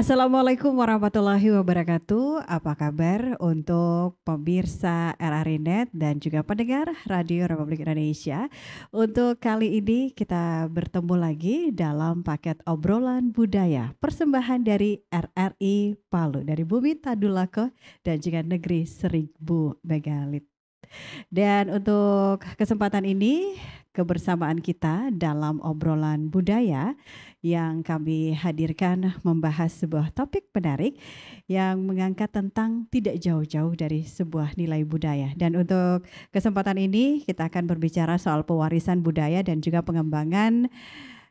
Assalamualaikum warahmatullahi wabarakatuh. Apa kabar untuk pemirsa RRI.net dan juga pendengar Radio Republik Indonesia? Untuk kali ini kita bertemu lagi dalam paket obrolan budaya persembahan dari RRI Palu, dari Bumi Tadulako dan juga Negeri Seribu Megalit. Dan untuk kesempatan ini kebersamaan kita dalam obrolan budaya yang kami hadirkan membahas sebuah topik menarik yang mengangkat tentang tidak jauh-jauh dari sebuah nilai budaya. Dan untuk kesempatan ini kita akan berbicara soal pewarisan budaya dan juga pengembangan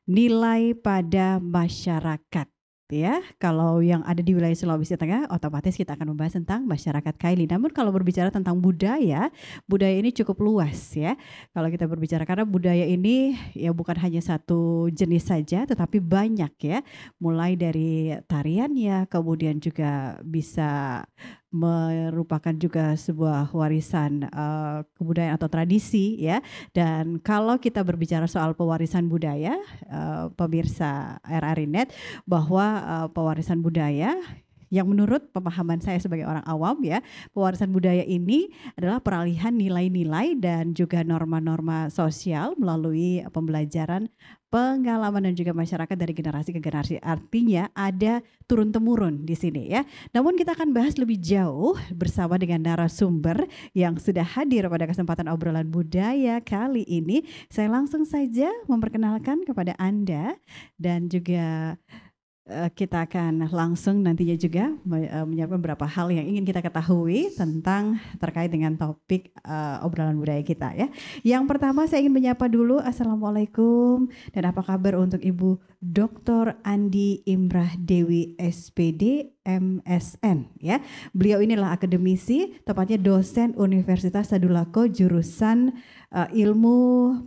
nilai pada masyarakat. Ya, kalau yang ada di wilayah Sulawesi Tengah, otomatis kita akan membahas tentang masyarakat Kaili. Namun kalau berbicara tentang budaya, budaya ini cukup luas ya. Kalau kita berbicara karena budaya ini ya bukan hanya satu jenis saja, tetapi banyak ya. Mulai dari tariannya, kemudian juga bisa merupakan juga sebuah warisan kebudayaan atau tradisi ya. Dan kalau kita berbicara soal pewarisan budaya, pemirsa RRI.net, bahwa pewarisan budaya yang menurut pemahaman saya sebagai orang awam ya, pewarisan budaya ini adalah peralihan nilai-nilai dan juga norma-norma sosial melalui pembelajaran, pengalaman dan juga masyarakat dari generasi ke generasi. Artinya ada turun-temurun di sini ya. Namun kita akan bahas lebih jauh bersama dengan narasumber yang sudah hadir pada kesempatan obrolan budaya kali ini. Saya langsung saja memperkenalkan kepada Anda dan juga kita akan langsung nantinya juga menyiapkan beberapa hal yang ingin kita ketahui tentang terkait dengan topik obrolan budaya kita ya. Yang pertama saya ingin menyapa dulu, Assalamualaikum dan apa kabar untuk Ibu Dr. Andi Imrah Dewi SPD MSN ya. Beliau inilah akademisi, tepatnya dosen Universitas Tadulako jurusan Ilmu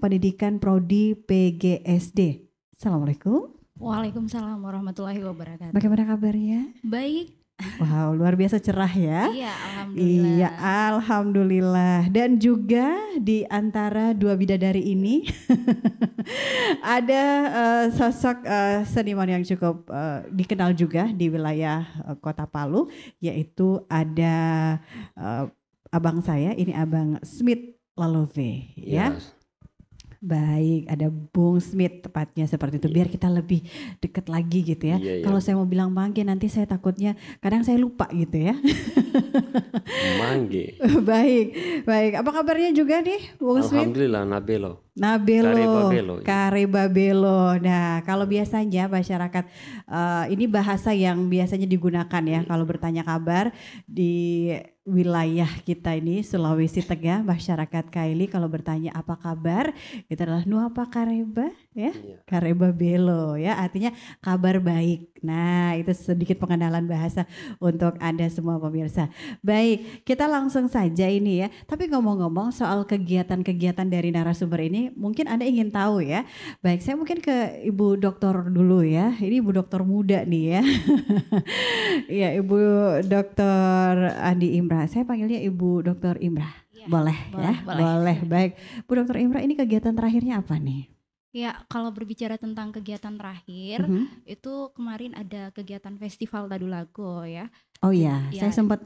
Pendidikan Prodi PGSD. Assalamualaikum. Waalaikumsalam warahmatullahi wabarakatuh. Bagaimana kabarnya? Baik. Wow, luar biasa cerah ya. Iya, alhamdulillah. Iya, alhamdulillah. Dan juga di antara dua bidadari ini ada sosok seniman yang cukup dikenal juga di wilayah Kota Palu, yaitu ada abang saya, ini Abang Smith Lalove ya. Yes. Baik, ada Bung Smith tepatnya seperti itu. Biar kita lebih dekat lagi gitu ya. Kalau saya mau bilang Mangge nanti saya takutnya kadang saya lupa gitu ya. Mangge. Baik. Apa kabarnya juga nih Bung Smith? Alhamdulillah, Nabelo. Karebabelo. Nah, kalau biasanya masyarakat ini bahasa yang biasanya digunakan ya kalau bertanya kabar di wilayah kita ini Sulawesi Tengah, masyarakat Kaili kalau bertanya apa kabar itu adalah nu apa kareba ya. Karebabelo ya, artinya kabar baik. Nah, itu sedikit pengenalan bahasa untuk Anda semua pemirsa. Baik, kita langsung saja ini ya. Tapi ngomong-ngomong soal kegiatan-kegiatan dari narasumber ini, mungkin Anda ingin tahu ya. Baik, saya mungkin ke Ibu Dokter dulu ya. Ini Ibu Dokter muda nih ya. Iya, Ibu Dokter Andi Imrah. Saya panggilnya Ibu Dokter Imrah. Ya, boleh ya? Boleh. Baik. Bu Dokter Imrah, ini kegiatan terakhirnya apa nih? Ya, kalau berbicara tentang kegiatan terakhir, itu kemarin ada kegiatan Festival Tadulako ya. Oh iya, saya sempat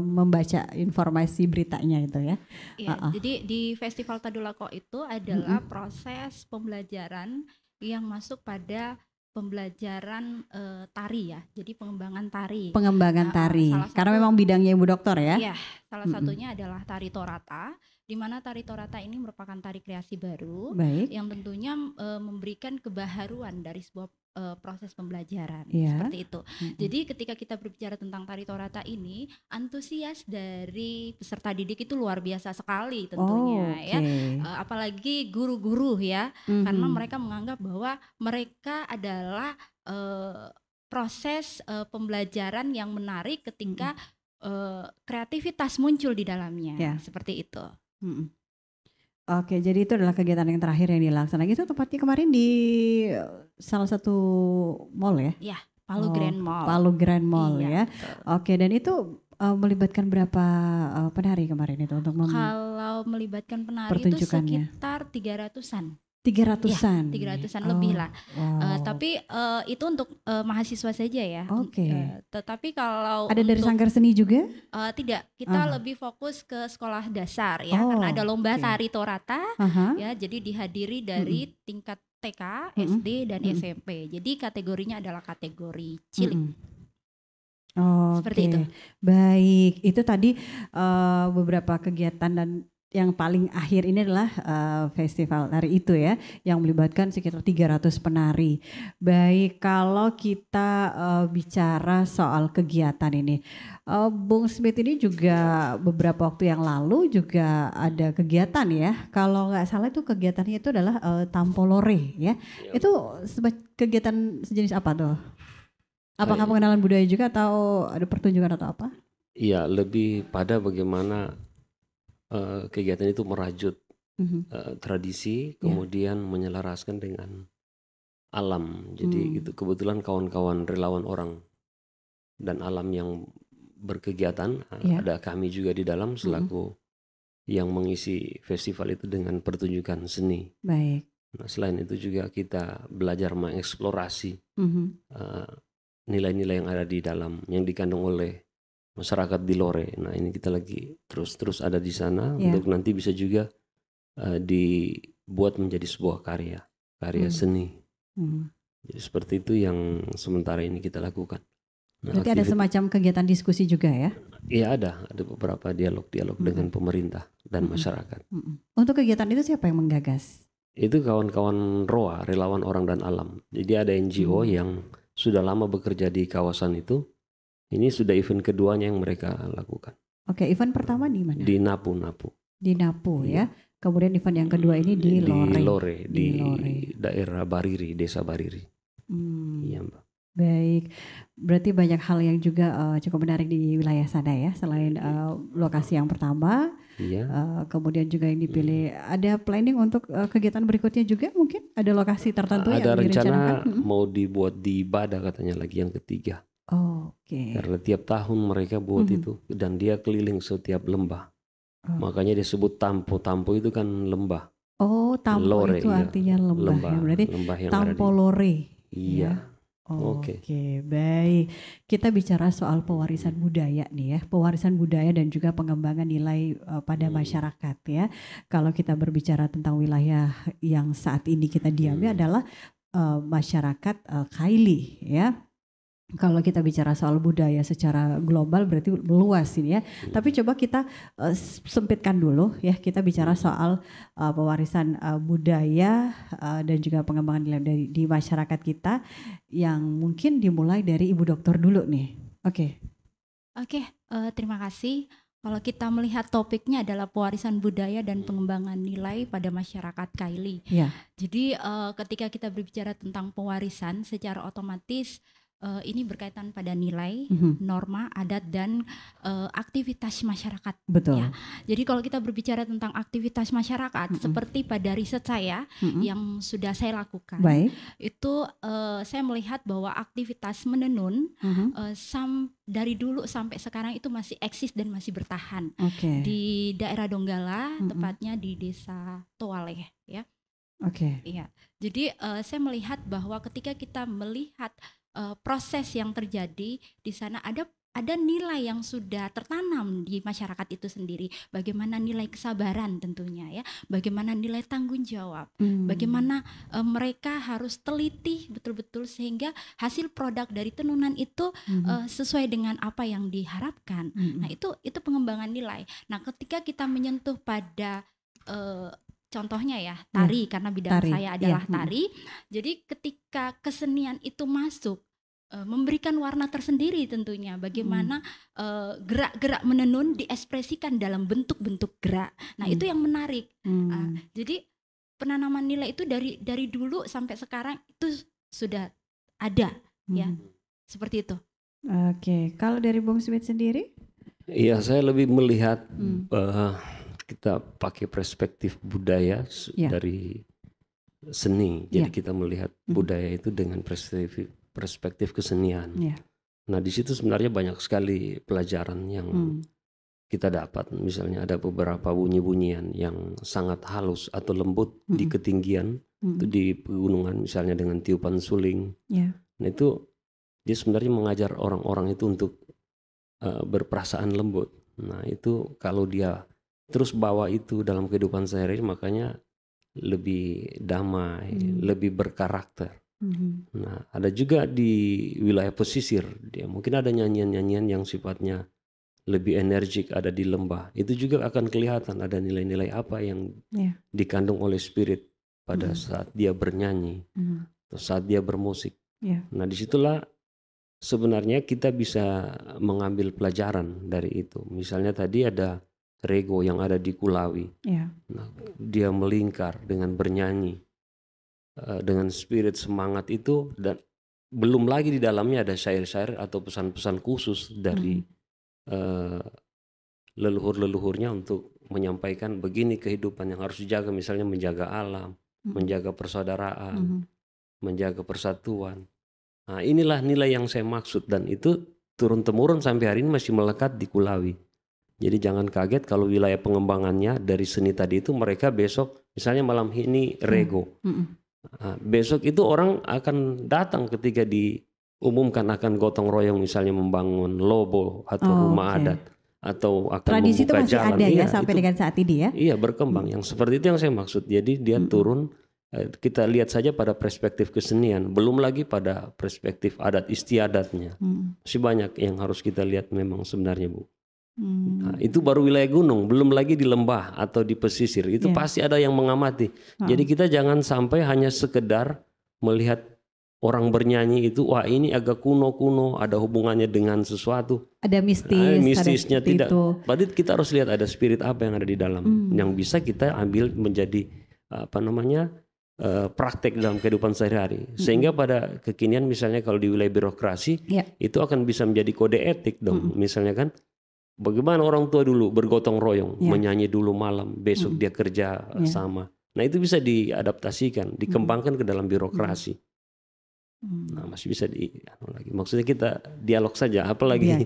membaca informasi beritanya itu ya. Iya, jadi di Festival Tadulako itu adalah proses pembelajaran yang masuk pada pembelajaran tari ya, jadi pengembangan tari. Karena memang bidangnya Ibu Dokter ya. Iya, salah satunya adalah tari Torata, di mana tari Torata ini merupakan tari kreasi baru. Baik. Yang tentunya memberikan kebaharuan dari sebuah proses pembelajaran seperti itu. Jadi ketika kita berbicara tentang tari Torata ini, antusias dari peserta didik itu luar biasa sekali tentunya ya. Apalagi guru-guru ya, karena mereka menganggap bahwa mereka adalah proses pembelajaran yang menarik ketika kreativitas muncul di dalamnya, seperti itu. Oke, jadi itu adalah kegiatan yang terakhir yang dilaksanakan. Itu tepatnya kemarin di salah satu mall ya? Iya, Palu Grand Mall. Palu Grand Mall ya. Oke, dan itu melibatkan berapa penari kemarin itu untuk kalau melibatkan penari itu sekitar 300-an. 300-an. Ya, 300-an lebih lah. Wow. Tapi itu untuk mahasiswa saja ya. Oke. Tetapi kalau ada dari Sanggar Seni juga? Tidak, kita lebih fokus ke sekolah dasar ya, karena ada lomba tari torata ya, jadi dihadiri dari tingkat TK, SD dan SMP. Jadi kategorinya adalah kategori cilik. Seperti itu. Baik, itu tadi beberapa kegiatan dan yang paling akhir ini adalah festival tari itu ya, yang melibatkan sekitar 300 penari. Baik, kalau kita bicara soal kegiatan ini, Bung Smith ini juga beberapa waktu yang lalu juga ada kegiatan ya. Kalau nggak salah itu kegiatannya itu adalah Tampolore ya. Itu kegiatan sejenis apa tuh? Apakah pengenalan budaya juga atau ada pertunjukan atau apa? Iya, lebih pada bagaimana kegiatan itu merajut tradisi, kemudian menyelaraskan dengan alam. Jadi itu kebetulan kawan-kawan relawan orang dan alam yang berkegiatan, ada kami juga di dalam selaku yang mengisi festival itu dengan pertunjukan seni. Baik. Nah, selain itu juga kita belajar mengeksplorasi nilai-nilai yang ada di dalam, yang dikandung oleh masyarakat di Lore. Nah, ini kita lagi terus ada di sana untuk nanti bisa juga dibuat menjadi sebuah karya seni. Jadi seperti itu yang sementara ini kita lakukan. Nah, berarti ada semacam kegiatan diskusi juga ya? Iya, ada beberapa dialog dengan pemerintah dan masyarakat. Untuk kegiatan itu siapa yang menggagas? Itu kawan-kawan ROA, relawan orang dan alam. Jadi ada NGO yang sudah lama bekerja di kawasan itu. Ini sudah event keduanya yang mereka lakukan. Oke, event pertama di mana? Di Napu. Di Napu ya. Kemudian event yang kedua ini di Lore. Di daerah Bariri, desa Bariri. Iya, Mbak. Baik, berarti banyak hal yang juga cukup menarik di wilayah sana ya. Selain lokasi yang pertama, kemudian juga yang dipilih. Ada planning untuk kegiatan berikutnya juga mungkin? Ada lokasi tertentu yang direncanakan? Ada rencana mau dibuat di Bada katanya lagi yang ketiga. Karena tiap tahun mereka buat itu dan dia keliling setiap lembah. Makanya disebut Tampo. Tampo itu kan lembah. Tampo Lore, itu artinya lembah ya. Berarti Tampolore. Iya. Oke, baik. Kita bicara soal pewarisan budaya nih ya. Pewarisan budaya dan juga pengembangan nilai pada masyarakat ya. Kalau kita berbicara tentang wilayah yang saat ini kita diami adalah masyarakat Kaili ya. Kalau kita bicara soal budaya secara global berarti luas ini ya. Tapi coba kita sempitkan dulu ya. Kita bicara soal pewarisan budaya dan juga pengembangan nilai di masyarakat kita yang mungkin dimulai dari Ibu Dokter dulu nih. Oke, terima kasih. Kalau kita melihat topiknya adalah pewarisan budaya dan pengembangan nilai pada masyarakat Kaili. Jadi ketika kita berbicara tentang pewarisan, secara otomatis ini berkaitan pada nilai, norma, adat, dan aktivitas masyarakat. Betul. Ya. Jadi kalau kita berbicara tentang aktivitas masyarakat, seperti pada riset saya yang sudah saya lakukan, itu saya melihat bahwa aktivitas menenun dari dulu sampai sekarang itu masih eksis dan masih bertahan di daerah Donggala, tepatnya di desa Toaleh, ya. Iya. Jadi saya melihat bahwa ketika kita melihat proses yang terjadi di sana, ada nilai yang sudah tertanam di masyarakat itu sendiri. Bagaimana nilai kesabaran tentunya ya, bagaimana nilai tanggung jawab, bagaimana mereka harus teliti betul-betul sehingga hasil produk dari tenunan itu sesuai dengan apa yang diharapkan. Nah itu pengembangan nilai. Nah ketika kita menyentuh pada contohnya ya tari, karena bidang saya adalah tari. Jadi ketika kesenian itu masuk, memberikan warna tersendiri tentunya. Bagaimana gerak-gerak menenun diekspresikan dalam bentuk-bentuk gerak. Nah itu yang menarik. Jadi penanaman nilai itu dari dulu sampai sekarang itu sudah ada, ya seperti itu. Kalau dari Bung Smith sendiri? Iya, saya lebih melihat kita pakai perspektif budaya dari seni. Jadi kita melihat budaya itu dengan perspektif kesenian. Nah di situ sebenarnya banyak sekali pelajaran yang kita dapat. Misalnya ada beberapa bunyi-bunyian yang sangat halus atau lembut di ketinggian, Itu di pegunungan misalnya dengan tiupan suling. Nah itu dia sebenarnya mengajar orang-orang itu untuk berperasaan lembut. Nah itu kalau dia terus bawa itu dalam kehidupan sehari-hari, makanya lebih damai, lebih berkarakter. Nah ada juga di wilayah pesisir, dia mungkin ada nyanyian-nyanyian yang sifatnya lebih energik, ada di lembah. Itu juga akan kelihatan ada nilai-nilai apa yang dikandung oleh spirit pada saat dia bernyanyi, atau saat dia bermusik. Nah disitulah sebenarnya kita bisa mengambil pelajaran dari itu. Misalnya tadi ada Rego yang ada di Kulawi. Nah, dia melingkar dengan bernyanyi, dengan spirit semangat itu, dan belum lagi di dalamnya ada syair-syair atau pesan-pesan khusus dari leluhur-leluhurnya untuk menyampaikan begini kehidupan yang harus dijaga, misalnya menjaga alam, menjaga persaudaraan, menjaga persatuan. Nah inilah nilai yang saya maksud, dan itu turun-temurun sampai hari ini masih melekat di Kulawi. Jadi jangan kaget kalau wilayah pengembangannya dari seni tadi itu mereka besok misalnya malam ini Rego. Nah, besok itu orang akan datang ketika diumumkan akan gotong royong misalnya membangun lobo atau rumah adat. Atau akan tradisi membuka itu masih jalan. ada ya sampai dengan saat ini ya? Iya berkembang, yang seperti itu yang saya maksud. Jadi dia turun, kita lihat saja pada perspektif kesenian, belum lagi pada perspektif adat istiadatnya. Masih banyak yang harus kita lihat memang sebenarnya Bu. Nah, itu baru wilayah gunung, belum lagi di lembah atau di pesisir. Itu pasti ada yang mengamati. Jadi kita jangan sampai hanya sekedar melihat orang bernyanyi itu, wah ini agak kuno-kuno, ada hubungannya dengan sesuatu. Ada mistisnya ada tidak. Berarti kita harus lihat ada spirit apa yang ada di dalam, yang bisa kita ambil menjadi praktek dalam kehidupan sehari-hari. Sehingga pada kekinian misalnya kalau di wilayah birokrasi, itu akan bisa menjadi kode etik dong. Misalnya kan, bagaimana orang tua dulu bergotong royong, menyanyi dulu malam, besok dia kerja sama. Nah itu bisa diadaptasikan, dikembangkan ke dalam birokrasi. Nah masih bisa maksudnya kita dialog saja, apalagi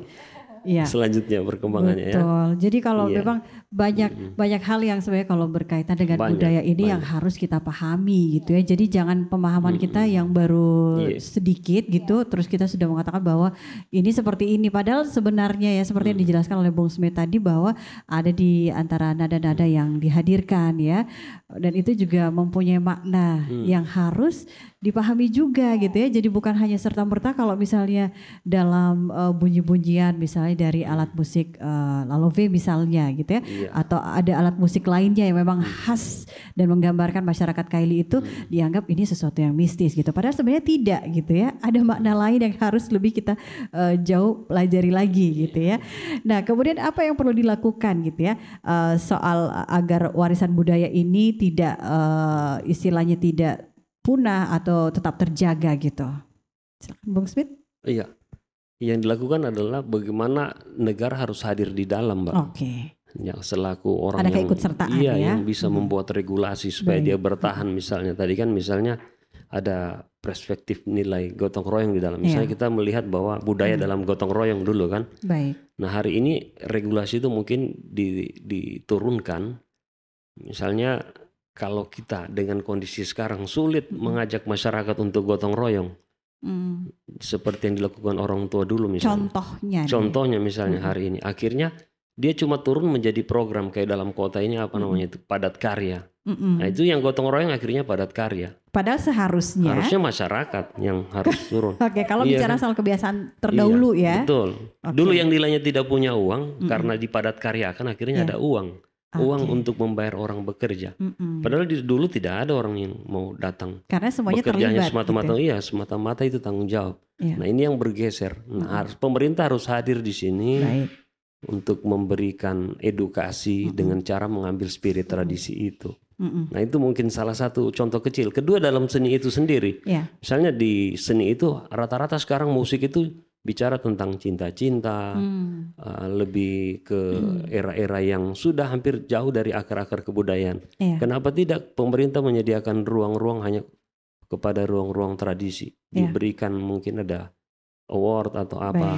selanjutnya perkembangannya. Betul. Jadi kalau memang banyak hal yang sebenarnya kalau berkaitan dengan budaya ini yang harus kita pahami gitu ya. Jadi jangan pemahaman kita yang baru sedikit gitu, terus kita sudah mengatakan bahwa ini seperti ini. Padahal sebenarnya ya seperti yang dijelaskan oleh Bung Smith tadi bahwa ada di antara nada-nada yang dihadirkan ya, dan itu juga mempunyai makna yang harus dipahami juga gitu ya. Jadi bukan hanya serta-merta kalau misalnya dalam bunyi-bunyian misalnya dari alat musik lalove misalnya gitu ya, atau ada alat musik lainnya yang memang khas dan menggambarkan masyarakat Kaili itu dianggap ini sesuatu yang mistis gitu. Padahal sebenarnya tidak gitu ya. Ada makna lain yang harus lebih kita jauh pelajari lagi gitu ya. Nah kemudian apa yang perlu dilakukan gitu ya soal agar warisan budaya ini tidak istilahnya tidak punah atau tetap terjaga gitu. Silakan Bung Smith. Iya. Yang dilakukan adalah bagaimana negara harus hadir di dalam, Mbak. Yang selaku orang ada keikutsertaan yang bisa membuat regulasi supaya dia bertahan. Misalnya tadi kan misalnya ada perspektif nilai gotong royong di dalam. Misalnya kita melihat bahwa budaya dalam gotong royong dulu kan. Nah hari ini regulasi itu mungkin diturunkan. Misalnya kalau kita dengan kondisi sekarang sulit mengajak masyarakat untuk gotong royong. Seperti yang dilakukan orang tua dulu misalnya. Contohnya misalnya hari ini. Akhirnya dia cuma turun menjadi program kayak dalam kota ini apa namanya itu padat karya. Nah itu yang gotong royong akhirnya padat karya. Padahal harusnya masyarakat yang harus turun. Kalau bicara soal kebiasaan terdahulu ya. Betul. Dulu yang nilainya tidak punya uang karena di padat karya kan akhirnya ada uang. Uang untuk membayar orang bekerja. Padahal dulu tidak ada orang yang mau datang. Karena semuanya terlibat. Semata-mata itu tanggung jawab. Nah ini yang bergeser. Nah, pemerintah harus hadir di sini untuk memberikan edukasi dengan cara mengambil spirit tradisi itu. Nah itu mungkin salah satu contoh kecil. Kedua dalam seni itu sendiri. Misalnya di seni itu rata-rata sekarang musik itu bicara tentang cinta-cinta, lebih ke era-era yang sudah hampir jauh dari akar-akar kebudayaan. Kenapa tidak pemerintah menyediakan ruang-ruang hanya kepada ruang-ruang tradisi, diberikan mungkin ada award atau apa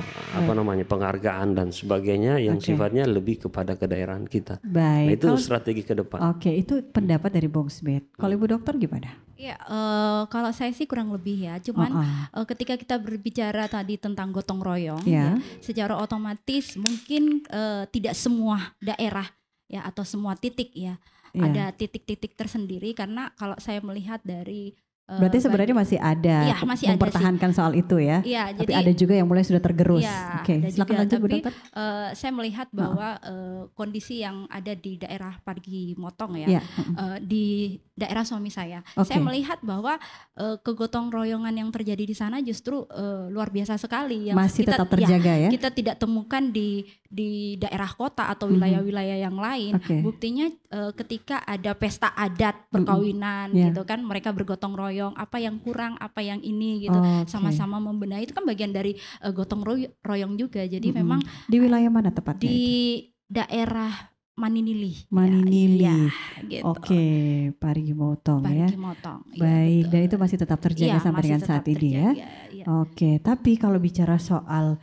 namanya penghargaan dan sebagainya yang sifatnya lebih kepada kedaerahan kita. Nah, itu strategi ke depan. Itu pendapat dari Bung Smith. Kalau Ibu Dokter gimana? Ya, kalau saya sih kurang lebih ya. Cuman ketika kita berbicara tadi tentang gotong royong, ya, secara otomatis mungkin tidak semua daerah ya atau semua titik ya ada titik-titik tersendiri, karena kalau saya melihat dari berarti sebenarnya masih ada mempertahankan soal itu ya. Iya, tapi ada juga yang mulai sudah tergerus. Ya, Oke, silakan lanjut Bu Dokter. Saya melihat bahwa kondisi yang ada di daerah Parigi Motong ya, di daerah suami saya melihat bahwa kegotong royongan yang terjadi di sana justru luar biasa sekali. Yang masih tetap terjaga ya. Kita tidak temukan di daerah kota atau wilayah-wilayah yang lain. Buktinya ketika ada pesta adat perkawinan gitu kan, mereka bergotong royong, apa yang kurang, apa yang ini gitu, sama-sama membenahi. Itu kan bagian dari gotong royong juga. Jadi memang di wilayah mana tepatnya? Di daerah Maninili. Ya, gitu. Oke, Parigi Motong ya. Ya, baik, dan itu masih tetap terjaga sampai dengan saat ini ya. Oke, tapi kalau bicara soal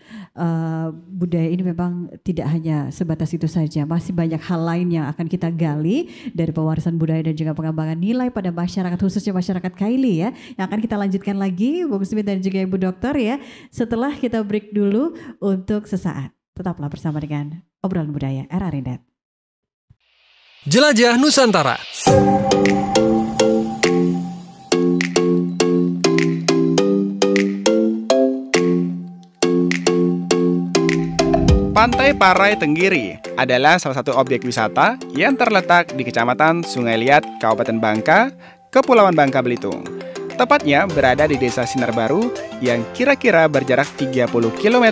budaya ini memang tidak hanya sebatas itu saja. Masih banyak hal lain yang akan kita gali dari pewarisan budaya dan juga pengembangan nilai pada masyarakat, khususnya masyarakat Kaili ya. Yang akan kita lanjutkan lagi, Bung Smith dan juga Ibu Dokter ya. Setelah kita break dulu untuk sesaat. Tetaplah bersama dengan Obrolan Budaya RRI Net. Jelajah Nusantara. Pantai Parai Tenggiri adalah salah satu objek wisata yang terletak di Kecamatan Sungai Liat, Kabupaten Bangka, Kepulauan Bangka Belitung. Tepatnya berada di Desa Sinar Baru yang kira-kira berjarak 30 km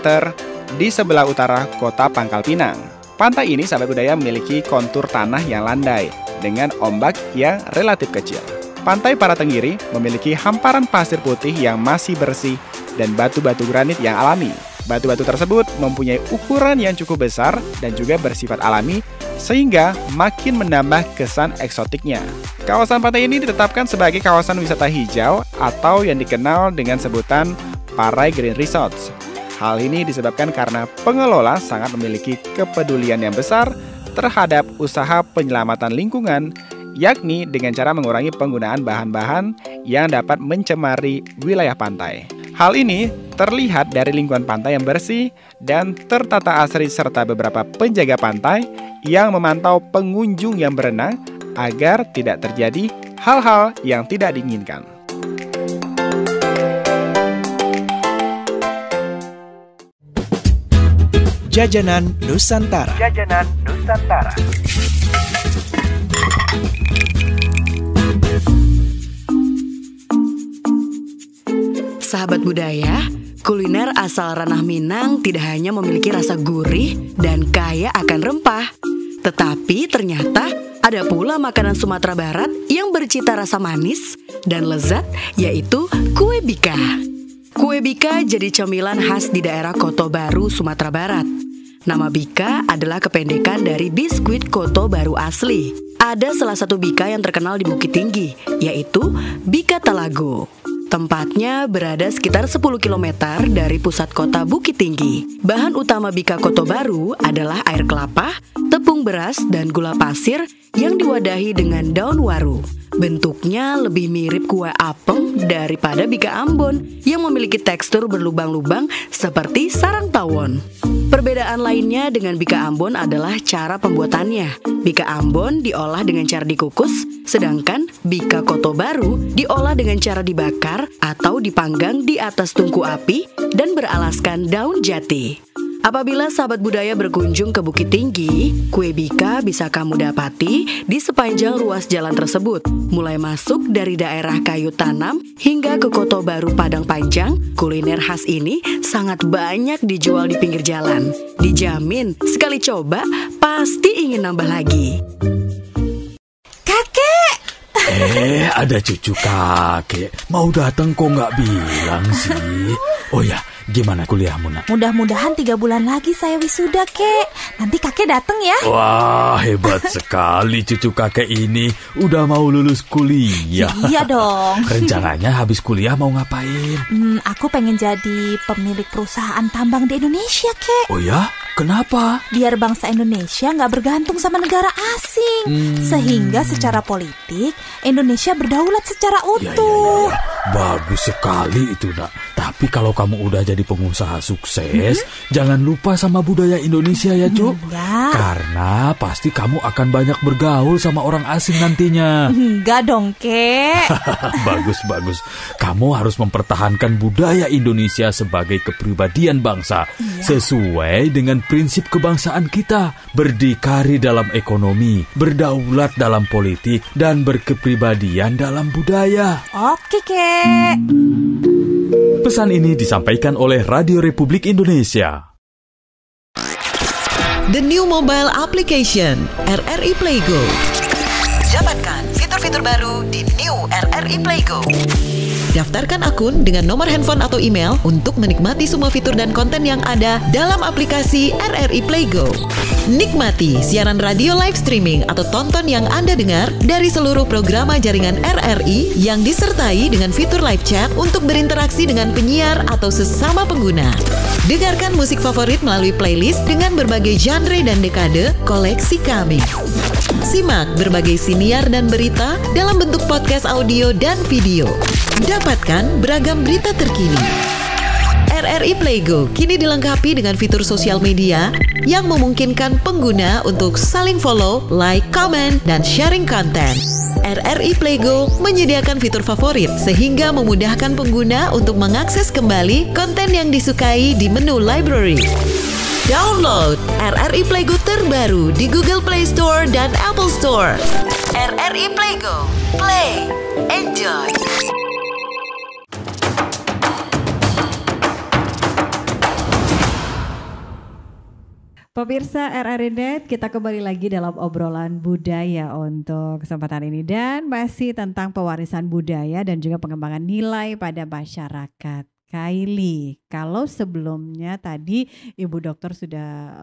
di sebelah utara Kota Pangkal Pinang. Pantai ini, sahabat budaya, memiliki kontur tanah yang landai dengan ombak yang relatif kecil. Pantai Parai Tenggiri memiliki hamparan pasir putih yang masih bersih dan batu-batu granit yang alami. Batu-batu tersebut mempunyai ukuran yang cukup besar dan juga bersifat alami, sehingga makin menambah kesan eksotiknya. Kawasan pantai ini ditetapkan sebagai kawasan wisata hijau atau yang dikenal dengan sebutan Parai Green Resorts. Hal ini disebabkan karena pengelola sangat memiliki kepedulian yang besar terhadap usaha penyelamatan lingkungan, yakni dengan cara mengurangi penggunaan bahan-bahan yang dapat mencemari wilayah pantai. Hal ini terlihat dari lingkungan pantai yang bersih dan tertata asri serta beberapa penjaga pantai yang memantau pengunjung yang berenang agar tidak terjadi hal-hal yang tidak diinginkan. Jajanan Nusantara. Jajanan Nusantara. Sahabat budaya, kuliner asal ranah Minang tidak hanya memiliki rasa gurih dan kaya akan rempah, tetapi ternyata ada pula makanan Sumatera Barat yang bercita rasa manis dan lezat, yaitu kue bika. Kue bika jadi cemilan khas di daerah Koto Baru, Sumatera Barat. Nama bika adalah kependekan dari biskuit Koto Baru asli. Ada salah satu bika yang terkenal di Bukit Tinggi, yaitu Bika Talago. Tempatnya berada sekitar 10 km dari pusat kota Bukit Tinggi. Bahan utama bika Koto Baru adalah air kelapa, tepung beras, dan gula pasir yang diwadahi dengan daun waru. Bentuknya lebih mirip kue apem daripada bika Ambon yang memiliki tekstur berlubang-lubang seperti sarang tawon. Perbedaan lainnya dengan bika Ambon adalah cara pembuatannya. Bika Ambon diolah dengan cara dikukus, sedangkan bika Koto Baru diolah dengan cara dibakar atau dipanggang di atas tungku api dan beralaskan daun jati. Apabila sahabat budaya berkunjung ke Bukit Tinggi, kue bika bisa kamu dapati di sepanjang ruas jalan tersebut. Mulai masuk dari daerah Kayu Tanam hingga ke Koto Baru Padang Panjang, kuliner khas ini sangat banyak dijual di pinggir jalan. Dijamin, sekali coba pasti ingin nambah lagi. Kakek! Ada cucu kakek. Mau datang kok nggak bilang sih? Oh ya, gimana kuliahmu, Nak? Mudah-mudahan 3 bulan lagi saya wisuda, Kek. Nanti kakek datang ya. Wah, hebat sekali cucu kakek ini. Udah mau lulus kuliah. Iya dong. Rencananya habis kuliah mau ngapain? Aku pengen jadi pemilik perusahaan tambang di Indonesia, Kek. Oh ya? Kenapa? Biar bangsa Indonesia nggak bergantung sama negara asing. Sehingga secara politik Indonesia berdaulat secara utuh. Ya. Bagus sekali itu, Nak. Tapi kalau kamu udah jadi pengusaha sukses, jangan lupa sama budaya Indonesia ya, Cuk. Karena pasti kamu akan banyak bergaul sama orang asing nantinya. Enggak dong, Kek. Bagus. Kamu harus mempertahankan budaya Indonesia sebagai kepribadian bangsa. Sesuai dengan prinsip kebangsaan kita. Berdikari dalam ekonomi, berdaulat dalam politik, dan berkepribadian dalam budaya. Oke, Kek. Pesan ini disampaikan oleh Radio Republik Indonesia. The new mobile application RRI Playgo. Dapatkan fitur-fitur baru di New RRI Playgo. Daftarkan akun dengan nomor handphone atau email untuk menikmati semua fitur dan konten yang ada dalam aplikasi RRI Playgo. Nikmati siaran radio live streaming atau tonton yang Anda dengar dari seluruh program jaringan RRI yang disertai dengan fitur live chat untuk berinteraksi dengan penyiar atau sesama pengguna. Dengarkan musik favorit melalui playlist dengan berbagai genre dan dekade koleksi kami. Simak berbagai siniar dan berita dalam bentuk podcast audio dan video. Dapatkan beragam berita terkini. RRI Playgo kini dilengkapi dengan fitur sosial media yang memungkinkan pengguna untuk saling follow, like, comment, dan sharing konten. RRI Playgo menyediakan fitur favorit sehingga memudahkan pengguna untuk mengakses kembali konten yang disukai di menu library. Download RRI Playgo terbaru di Google Play Store dan Apple Store. RRI Playgo, play, enjoy. Pemirsa RRI Net, kita kembali lagi dalam obrolan budaya untuk kesempatan ini dan masih tentang pewarisan budaya dan juga pengembangan nilai pada masyarakat. Kylie, kalau sebelumnya tadi Ibu Dokter sudah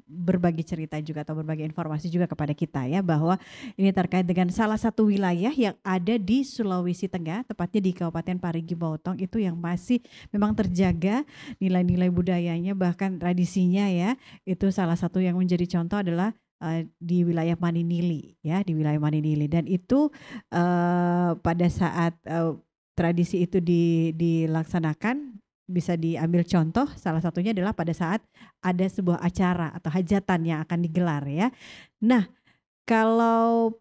berbagi cerita juga atau berbagi informasi juga kepada kita ya bahwa ini terkait dengan salah satu wilayah yang ada di Sulawesi Tengah, tepatnya di Kabupaten Parigi Motong itu yang masih memang terjaga nilai-nilai budayanya bahkan tradisinya ya. Itu salah satu yang menjadi contoh adalah di wilayah Maninili ya, di wilayah Maninili dan itu pada saat tradisi itu dilaksanakan bisa diambil contoh salah satunya adalah pada saat ada sebuah acara atau hajatan yang akan digelar ya. Nah, kalau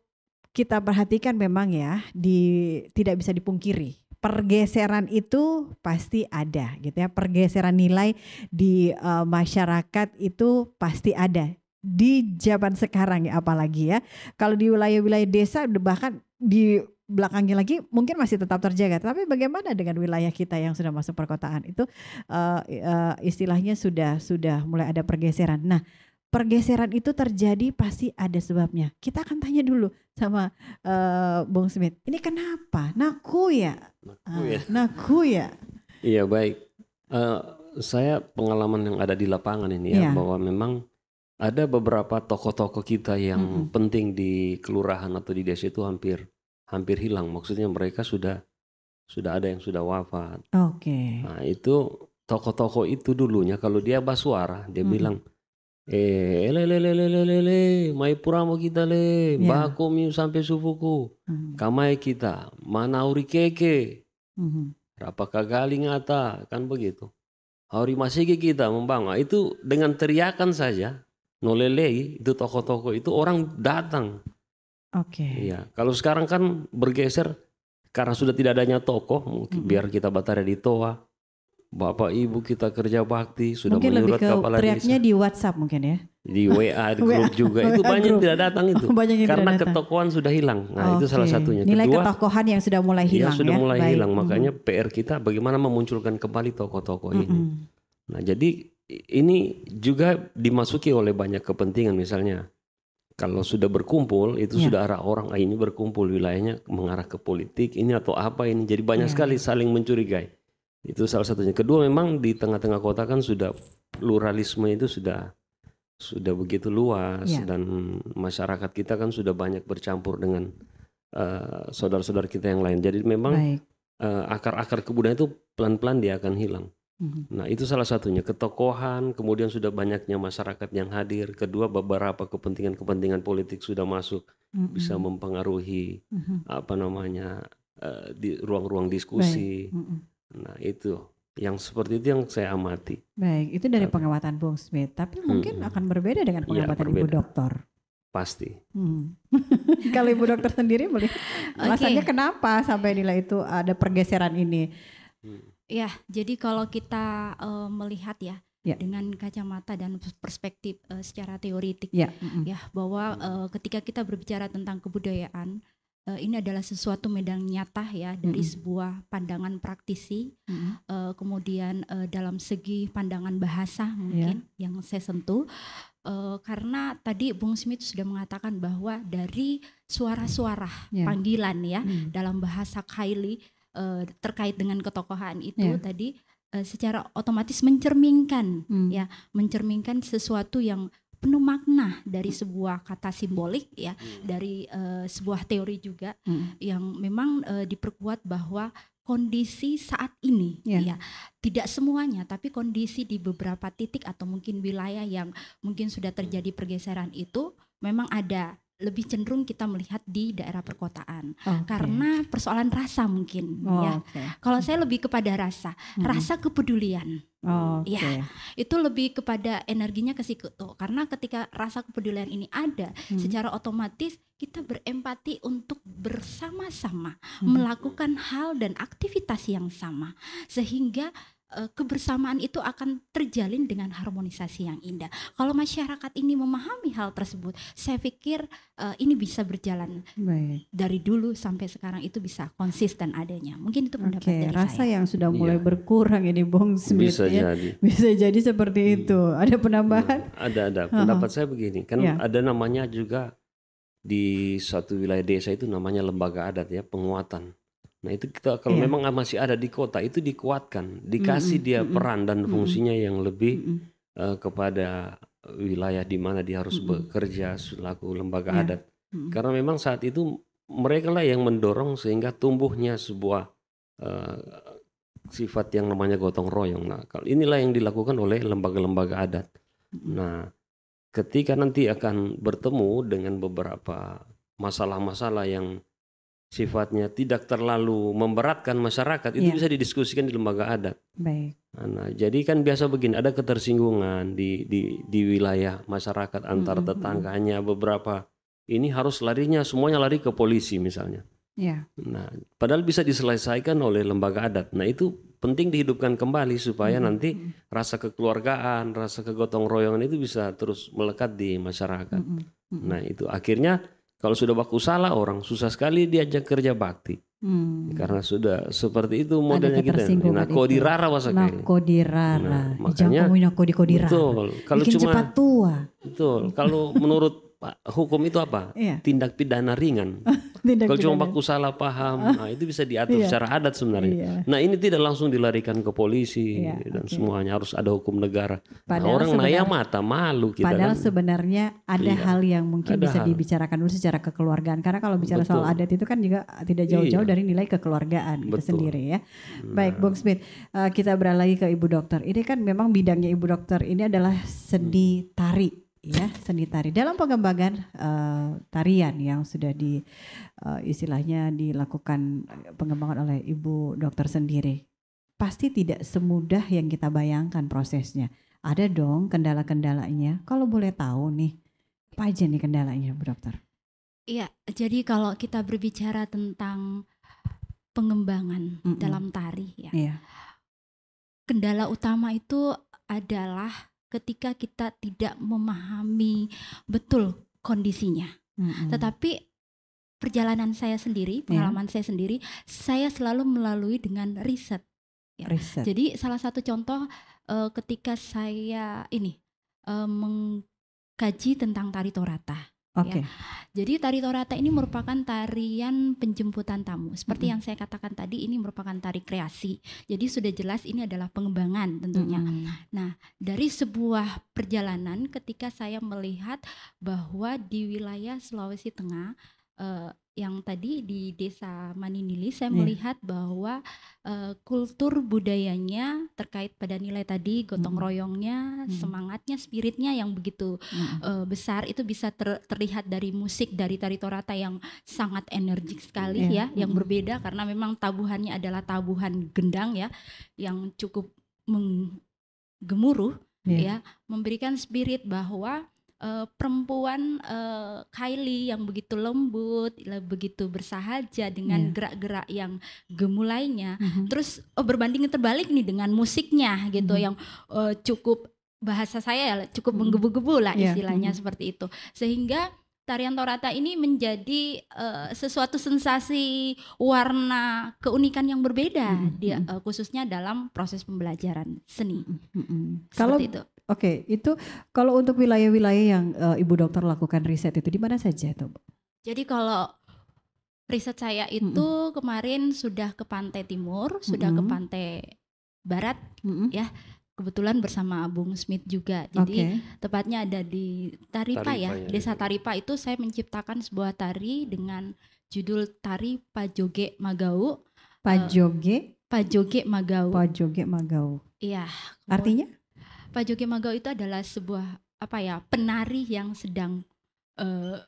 kita perhatikan memang ya tidak bisa dipungkiri pergeseran itu pasti ada gitu ya. Pergeseran nilai di masyarakat itu pasti ada. Di zaman sekarang ya apalagi ya. Kalau di wilayah-wilayah desa bahkan di belakangnya lagi mungkin masih tetap terjaga, tapi bagaimana dengan wilayah kita yang sudah masuk perkotaan itu istilahnya sudah mulai ada pergeseran. Nah, pergeseran itu terjadi pasti ada sebabnya. Kita akan tanya dulu sama Bung Smith. Ini kenapa? Naku ya. Iya baik. Saya pengalaman yang ada di lapangan ini ya bahwa memang ada beberapa tokoh-tokoh kita yang penting di kelurahan atau di desa itu hampir hilang. Maksudnya mereka sudah ada yang sudah wafat. Oke. Nah itu tokoh-tokoh itu dulunya kalau dia basuara dia bilang mai puramo kita le bako miu sampai sufuku kamai kita mana uri keke rapa kagali ngata kan begitu hauri masigi kita membangun itu dengan teriakan saja nolelei itu tokoh-tokoh itu orang datang. Oke. Iya, kalau sekarang kan bergeser karena sudah tidak adanya tokoh, mungkin biar kita batara di toa, bapak ibu kita kerja bakti sudah mungkin menyurat lebih ke kepala teriaknya desa. Di WhatsApp mungkin ya. Di WA, di grup juga itu banyak yang tidak datang itu. Karena ketokohan sudah hilang. Nah, itu salah satunya. Nilai ketokohan yang sudah mulai hilang ya. Sudah mulai hilang, makanya PR kita bagaimana memunculkan kembali tokoh-tokoh ini. Nah, jadi ini juga dimasuki oleh banyak kepentingan misalnya. Kalau sudah berkumpul itu sudah arah orang ini berkumpul wilayahnya mengarah ke politik ini atau apa ini jadi banyak sekali saling mencurigai. Itu salah satunya. Kedua memang di tengah-tengah kota kan sudah pluralisme itu sudah begitu luas dan masyarakat kita kan sudah banyak bercampur dengan saudara-saudara kita yang lain. Jadi memang akar-akar kebudayaan itu pelan-pelan dia akan hilang. Nah itu salah satunya, ketokohan, kemudian sudah banyaknya masyarakat yang hadir. Kedua, beberapa kepentingan politik sudah masuk, bisa mempengaruhi di ruang-ruang diskusi. Nah itu yang seperti itu yang saya amati. Baik, itu dari pengamatan Bung Smith. Tapi mungkin akan berbeda dengan pengamatan Ibu Dokter. Pasti. Kalau Ibu Dokter sendiri boleh, alasannya kenapa sampai nilai itu ada pergeseran ini? Ya, jadi kalau kita melihat ya dengan kacamata dan perspektif secara teoritik, ya bahwa ketika kita berbicara tentang kebudayaan, ini adalah sesuatu medan nyata ya dari sebuah pandangan praktisi, kemudian dalam segi pandangan bahasa mungkin yang saya sentuh, karena tadi Bung Smith sudah mengatakan bahwa dari suara-suara panggilan ya dalam bahasa Kaili terkait dengan ketokohan itu tadi secara otomatis mencerminkan mencerminkan sesuatu yang penuh makna dari sebuah kata simbolik ya, dari sebuah teori juga yang memang diperkuat bahwa kondisi saat ini ya tidak semuanya, tapi kondisi di beberapa titik atau mungkin wilayah yang mungkin sudah terjadi pergeseran itu memang ada. Lebih cenderung kita melihat di daerah perkotaan karena persoalan rasa mungkin Kalau saya lebih kepada rasa kepedulian. Ya, itu lebih kepada energinya ke situ. Karena ketika rasa kepedulian ini ada, secara otomatis kita berempati untuk bersama-sama melakukan hal dan aktivitas yang sama, sehingga kebersamaan itu akan terjalin dengan harmonisasi yang indah. Kalau masyarakat ini memahami hal tersebut, saya pikir ini bisa berjalan dari dulu sampai sekarang itu bisa konsisten adanya. Mungkin itu pendapat dari rasa saya. yang sudah mulai berkurang ini Bung Smith bisa jadi seperti itu. Ada penambahan? Ada. Pendapat saya begini, kan ada namanya juga di suatu wilayah desa itu namanya lembaga adat ya, penguatan. Nah itu kita kalau memang masih ada di kota itu dikuatkan, dikasih dia peran dan fungsinya yang lebih kepada wilayah di mana dia harus bekerja selaku lembaga adat. Karena memang saat itu mereka lah yang mendorong sehingga tumbuhnya sebuah sifat yang namanya gotong royong. Nah kalau inilah yang dilakukan oleh lembaga-lembaga adat. Nah ketika nanti akan bertemu dengan beberapa masalah-masalah yang sifatnya tidak terlalu memberatkan masyarakat, itu bisa didiskusikan di lembaga adat. Nah, jadi kan biasa begini, ada ketersinggungan di wilayah masyarakat antar tetangganya, beberapa ini harus larinya semuanya lari ke polisi misalnya. Nah, padahal bisa diselesaikan oleh lembaga adat. Nah, itu penting dihidupkan kembali supaya nanti rasa kekeluargaan, rasa kegotong royongan itu bisa terus melekat di masyarakat. Nah, itu akhirnya kalau sudah baku salah orang susah sekali diajak kerja bakti karena sudah seperti itu modelnya kita. Nah, kodirara wasakali. Kodirara. Makanya kodirara. Betul. Kalau bikin cuma cepat tua. Betul. Kalau menurut hukum itu apa? Tindak pidana ringan. Kalau cuma baku salah paham, nah itu bisa diatur secara adat sebenarnya. Nah ini tidak langsung dilarikan ke polisi dan semuanya harus ada hukum negara. Nah, orang naya mata malu kita. Padahal kan. Sebenarnya ada hal yang mungkin bisa dibicarakan dulu secara kekeluargaan. Karena kalau bicara soal adat itu kan juga tidak jauh-jauh dari nilai kekeluargaan itu sendiri ya. Baik Bung Smith, kita beralih ke Ibu Dokter. Ini kan memang bidangnya Ibu Dokter ini adalah seni tari. Ya, seni tari dalam pengembangan tarian yang sudah istilahnya dilakukan pengembangan oleh Ibu Dokter sendiri. Pasti tidak semudah yang kita bayangkan prosesnya. Ada dong kendala-kendalanya. Kalau boleh tahu nih, apa aja nih kendalanya, Bu Dokter? Iya, jadi kalau kita berbicara tentang pengembangan dalam tari ya. Kendala utama itu adalah ketika kita tidak memahami betul kondisinya. Tetapi perjalanan saya sendiri, pengalaman saya sendiri, saya selalu melalui dengan riset. Jadi salah satu contoh ketika saya mengkaji tentang tari Torata. Ya. Jadi tari Torata ini merupakan tarian penjemputan tamu. Seperti yang saya katakan tadi, ini merupakan tari kreasi. Jadi sudah jelas ini adalah pengembangan tentunya. Nah, dari sebuah perjalanan ketika saya melihat bahwa di wilayah Sulawesi Tengah yang tadi di Desa Maninili saya melihat bahwa kultur budayanya terkait pada nilai tadi, gotong royongnya, semangatnya, spiritnya yang begitu besar itu bisa terlihat dari musik dari Tari Torata yang sangat energik sekali ya, yang berbeda karena memang tabuhannya adalah tabuhan gendang ya, yang cukup menggemuruh ya, memberikan spirit bahwa perempuan Kylie yang begitu lembut, begitu bersahaja dengan gerak-gerak yang gemulainya, terus berbanding terbalik nih dengan musiknya gitu yang cukup, bahasa saya cukup menggebu-gebu lah istilahnya seperti itu, sehingga tarian Torata ini menjadi sesuatu sensasi warna keunikan yang berbeda khususnya dalam proses pembelajaran seni. Kalau itu. Oke, itu kalau untuk wilayah-wilayah yang Ibu Dokter lakukan riset itu di mana saja tuh? Jadi kalau riset saya itu kemarin sudah ke pantai timur, sudah ke pantai barat ya. Kebetulan bersama Bung Smith juga. Jadi tepatnya ada di Taripa ya. Desa Taripa itu saya menciptakan sebuah tari dengan judul tari Pajoge Magau. Pajoge Magau. Pajoge Magau. Iya. Artinya? Pajoge Magau itu adalah sebuah penari yang sedang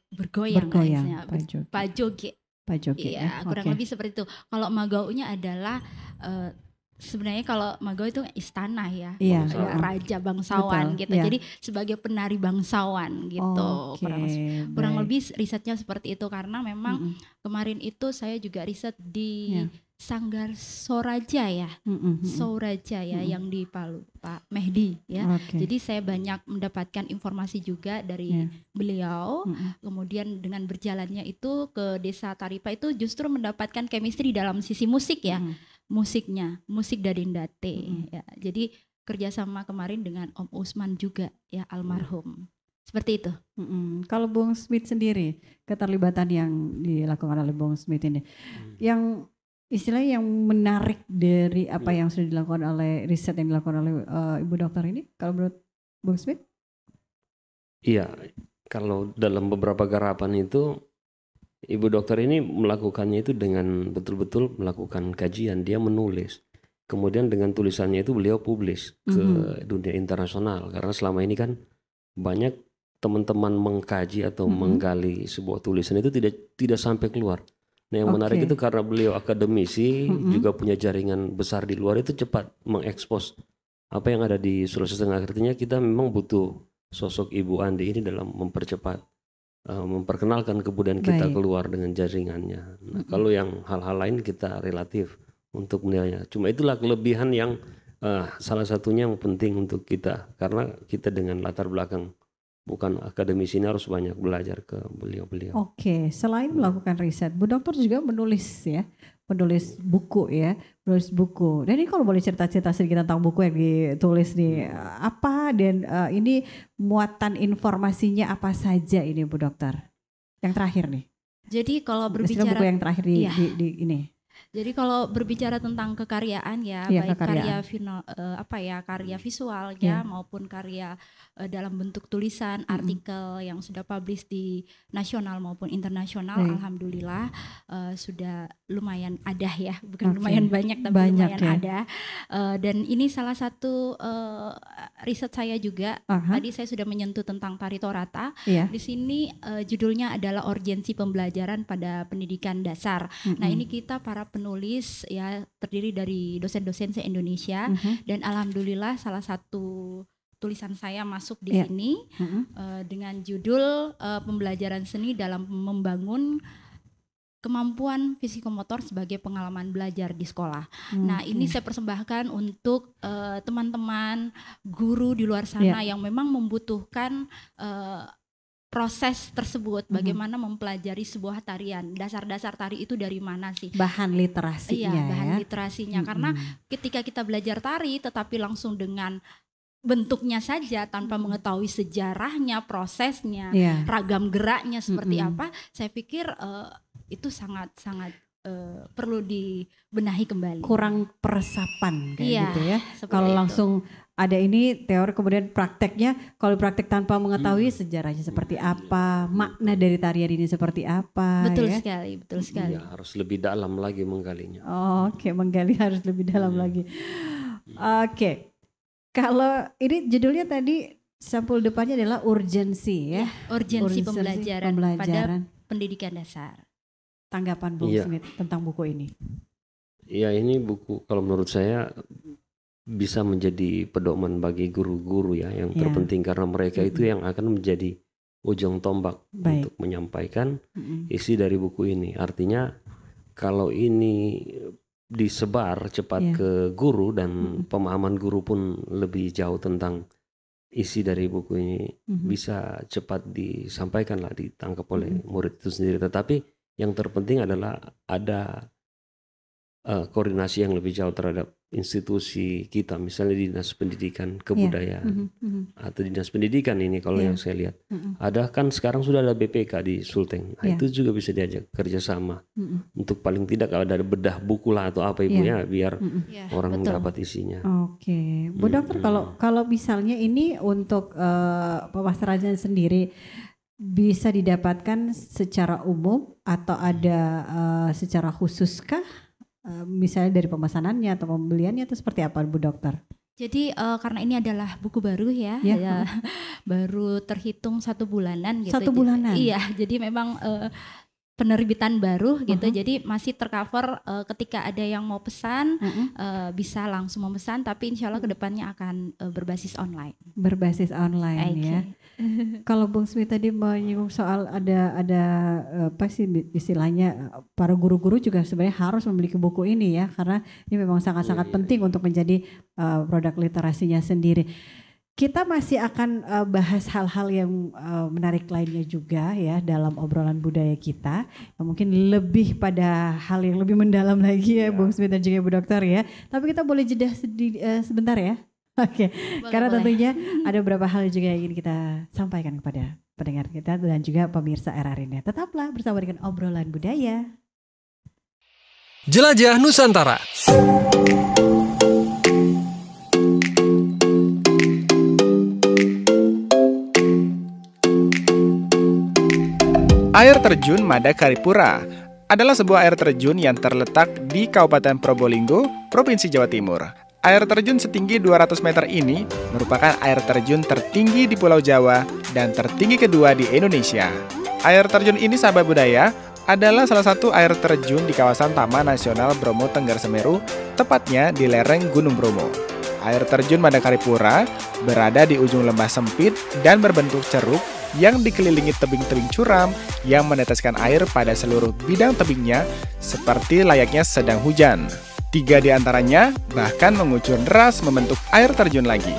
bergoyang. Pajoge. Iya, kurang lebih seperti itu. Kalau Magaunya adalah sebenarnya kalau Magau itu istana ya, raja bangsawan gitu. Jadi sebagai penari bangsawan gitu. Kurang lebih risetnya seperti itu karena memang kemarin itu saya juga riset di Sanggar Soraja ya, Soraja ya yang di Palu, Pak Mehdi ya. Jadi saya banyak mendapatkan informasi juga dari beliau. Kemudian dengan berjalannya itu ke Desa Taripa itu justru mendapatkan chemistry dalam sisi musik ya, musiknya, musik dari Ndate. Ya. Jadi kerjasama kemarin dengan Om Usman juga ya, almarhum. Seperti itu. Kalau Bung Smith sendiri, keterlibatan yang dilakukan oleh Bung Smith ini, yang istilahnya yang menarik dari apa yang sudah dilakukan oleh riset yang dilakukan oleh Ibu Dokter ini, kalau menurut Bung Smith? Iya, kalau dalam beberapa garapan itu Ibu Dokter ini melakukannya itu dengan betul-betul melakukan kajian, dia menulis. Kemudian dengan tulisannya itu beliau publis ke dunia internasional, karena selama ini kan banyak teman-teman mengkaji atau menggali sebuah tulisan itu tidak sampai keluar. Nah yang menarik itu karena beliau akademisi, juga punya jaringan besar di luar, itu cepat mengekspos apa yang ada di Sulawesi Tengah. Artinya kita memang butuh sosok Ibu Andi ini dalam mempercepat, memperkenalkan kebudayaan kita keluar dengan jaringannya. Nah kalau yang hal-hal lain kita relatif untuk menilainya. Cuma itulah kelebihan yang salah satunya yang penting untuk kita, karena kita dengan latar belakang bukan akademisi ini harus banyak belajar ke beliau-beliau. Selain melakukan riset, Bu Dokter juga menulis buku ya, menulis buku. Dan ini kalau boleh cerita-cerita sedikit tentang buku yang ditulis nih, apa dan ini muatan informasinya apa saja ini Bu Dokter? Yang terakhir nih. Jadi kalau berbicara buku yang terakhir di ini. Jadi kalau berbicara tentang kekaryaan ya, baik karya visual ya maupun karya dalam bentuk tulisan, artikel yang sudah publish di nasional maupun internasional, alhamdulillah sudah lumayan ada ya, bukan lumayan banyak tapi lumayan ada. Dan ini salah satu riset saya juga. Tadi saya sudah menyentuh tentang Tari Torata. Di sini judulnya adalah Urgensi Pembelajaran pada Pendidikan Dasar. Nah ini kita para penulis ya terdiri dari dosen-dosen se-Indonesia dan alhamdulillah salah satu tulisan saya masuk di sini dengan judul Pembelajaran Seni dalam Membangun Kemampuan Fisikomotor sebagai Pengalaman Belajar di Sekolah. Nah ini saya persembahkan untuk teman-teman guru di luar sana yang memang membutuhkan proses tersebut, bagaimana mempelajari sebuah tarian, dasar-dasar tari itu dari mana sih? Bahan literasinya. Iya, bahan literasinya. Karena ketika kita belajar tari, tetapi langsung dengan bentuknya saja tanpa mengetahui sejarahnya, prosesnya, ragam geraknya seperti apa, saya pikir itu sangat-sangat perlu dibenahi kembali. Kurang peresapan kayak gitu ya. Kalau langsung ada ini teori kemudian prakteknya. Kalau praktek tanpa mengetahui sejarahnya seperti apa, makna dari tarian ini seperti apa. Betul ya? sekali, betul sekali. Ya, harus lebih dalam lagi menggalinya. Oke, menggali harus lebih dalam lagi. Oke, kalau ini judulnya tadi sampul depannya adalah urgensi ya. Urgensi pembelajaran pada pendidikan dasar. Tanggapan Bung Smith tentang buku ini? Ya, ini buku kalau menurut saya bisa menjadi pedoman bagi guru-guru ya yang terpenting, karena mereka itu yang akan menjadi ujung tombak untuk menyampaikan isi dari buku ini. Artinya kalau ini disebar cepat ke guru dan pemahaman guru pun lebih jauh tentang isi dari buku ini, bisa cepat disampaikan lah, ditangkap oleh murid itu sendiri. Tetapi yang terpenting adalah ada koordinasi yang lebih jauh terhadap institusi kita, misalnya Dinas Pendidikan Kebudayaan atau Dinas Pendidikan ini kalau yang saya lihat. Ada kan sekarang sudah ada BPK di Sulteng, itu juga bisa diajak kerjasama untuk paling tidak ada bedah buku lah atau apa Ibu ya, biar orang dapat isinya. Oke, Bu Dokter, kalau misalnya ini untuk pemasarannya sendiri bisa didapatkan secara umum atau ada secara khususkah? Misalnya dari pemesanannya atau pembeliannya atau seperti apa Bu Dokter? Jadi karena ini adalah buku baru ya, baru terhitung 1 bulanan gitu. 1 bulanan? Iya, jadi memang penerbitan baru gitu, jadi masih tercover ketika ada yang mau pesan bisa langsung memesan, tapi insya Allah kedepannya akan berbasis online. Berbasis online ya. Kalau Bung Smith tadi menyinggung soal ada apa sih istilahnya, para guru-guru juga sebenarnya harus memiliki buku ini ya, karena ini memang sangat-sangat penting untuk menjadi produk literasinya sendiri. Kita masih akan bahas hal-hal yang menarik lainnya juga ya dalam obrolan budaya kita, yang mungkin lebih pada hal yang lebih mendalam lagi ya Bung Smith dan juga Bu Dokter ya. Tapi kita boleh jeda sebentar ya. Oke, karena tentunya ada beberapa hal juga yang ingin kita sampaikan kepada pendengar kita dan juga pemirsa RRI Net. Tetaplah bersama dengan obrolan budaya. Jelajah Nusantara. Air terjun Madakaripura adalah sebuah air terjun yang terletak di Kabupaten Probolinggo, Provinsi Jawa Timur. Air terjun setinggi 200 meter ini merupakan air terjun tertinggi di Pulau Jawa dan tertinggi kedua di Indonesia. Air terjun ini, sahabat budaya, adalah salah satu air terjun di kawasan Taman Nasional Bromo Tengger Semeru, tepatnya di lereng Gunung Bromo. Air terjun Madakaripura berada di ujung lembah sempit dan berbentuk ceruk yang dikelilingi tebing-tebing curam yang meneteskan air pada seluruh bidang tebingnya seperti layaknya sedang hujan. 3 di antaranya bahkan mengucur deras membentuk air terjun lagi.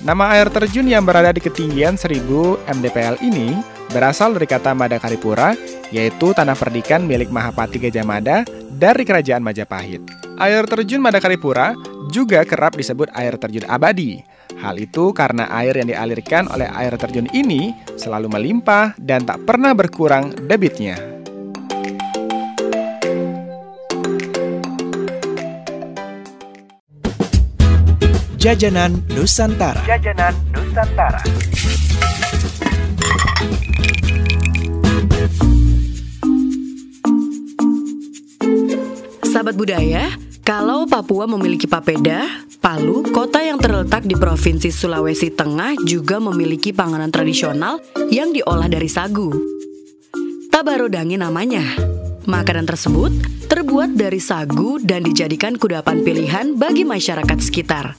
Nama air terjun yang berada di ketinggian 1000 mdpl ini berasal dari kata Madakaripura, yaitu tanah perdikan milik Mahapati Gajah Mada dari Kerajaan Majapahit. Air terjun Madakaripura juga kerap disebut air terjun abadi. Hal itu karena air yang dialirkan oleh air terjun ini selalu melimpah dan tak pernah berkurang debitnya. Jajanan Nusantara. Jajanan Nusantara. Sahabat budaya, kalau Papua memiliki Papeda, Palu, kota yang terletak di Provinsi Sulawesi Tengah, juga memiliki panganan tradisional yang diolah dari sagu. Tabarodangi namanya. Makanan tersebut terbuat dari sagu dan dijadikan kudapan pilihan bagi masyarakat sekitar.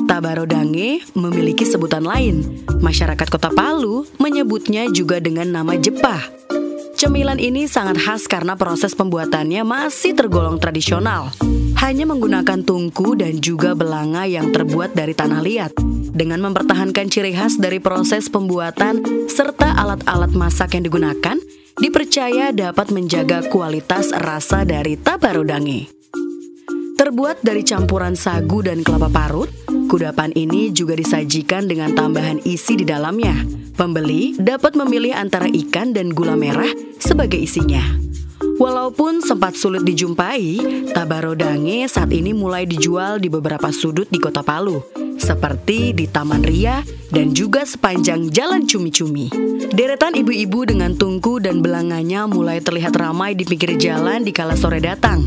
Tabarodangi memiliki sebutan lain. Masyarakat Kota Palu menyebutnya juga dengan nama jepah. Cemilan ini sangat khas karena proses pembuatannya masih tergolong tradisional. Hanya menggunakan tungku dan juga belanga yang terbuat dari tanah liat. Dengan mempertahankan ciri khas dari proses pembuatan serta alat-alat masak yang digunakan, dipercaya dapat menjaga kualitas rasa dari tabarodangi. Terbuat dari campuran sagu dan kelapa parut, kudapan ini juga disajikan dengan tambahan isi di dalamnya. Pembeli dapat memilih antara ikan dan gula merah sebagai isinya. Walaupun sempat sulit dijumpai, tabarodangi saat ini mulai dijual di beberapa sudut di Kota Palu. seperti di Taman Ria dan juga sepanjang Jalan Cumi-Cumi. Deretan ibu-ibu dengan tungku dan belangannya mulai terlihat ramai di pinggir jalan di kala sore datang.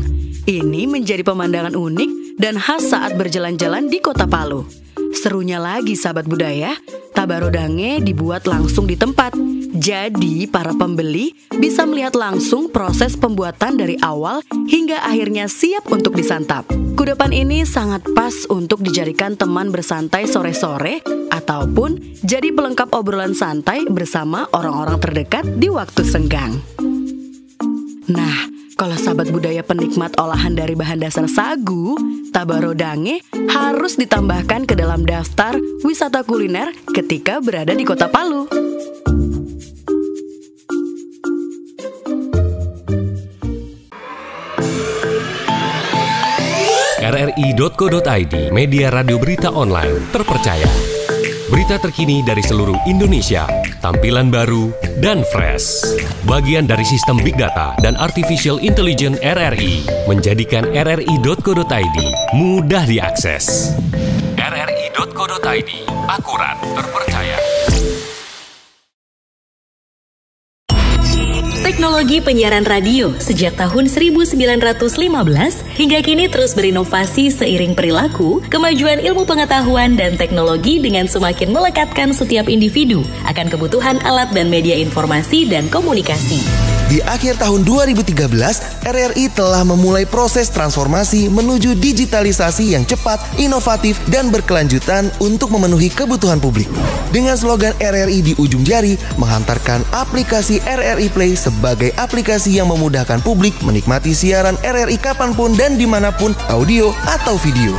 Ini menjadi pemandangan unik dan khas saat berjalan-jalan di Kota Palu. Serunya lagi sahabat budaya, tabarodange dibuat langsung di tempat. Jadi para pembeli bisa melihat langsung proses pembuatan dari awal hingga akhirnya siap untuk disantap. Kudapan ini sangat pas untuk dijadikan teman bersantai sore-sore ataupun jadi pelengkap obrolan santai bersama orang-orang terdekat di waktu senggang. Nah, kalau sahabat budaya penikmat olahan dari bahan dasar sagu, tabarodange harus ditambahkan ke dalam daftar wisata kuliner ketika berada di Kota Palu. rri.co.id, media radio berita online terpercaya. Berita terkini dari seluruh Indonesia, tampilan baru dan fresh. Bagian dari sistem Big Data dan Artificial Intelligence RRI, menjadikan rri.co.id mudah diakses. rri.co.id, akurat, terpercaya. Teknologi penyiaran radio sejak tahun 1915 hingga kini terus berinovasi seiring perilaku, kemajuan ilmu pengetahuan dan teknologi dengan semakin melekatkan setiap individu akan kebutuhan alat dan media informasi dan komunikasi. Di akhir tahun 2013, RRI telah memulai proses transformasi menuju digitalisasi yang cepat, inovatif, dan berkelanjutan untuk memenuhi kebutuhan publik. Dengan slogan RRI di ujung jari, menghantarkan aplikasi RRI Play sebagai aplikasi yang memudahkan publik menikmati siaran RRI kapanpun dan dimanapun, audio atau video.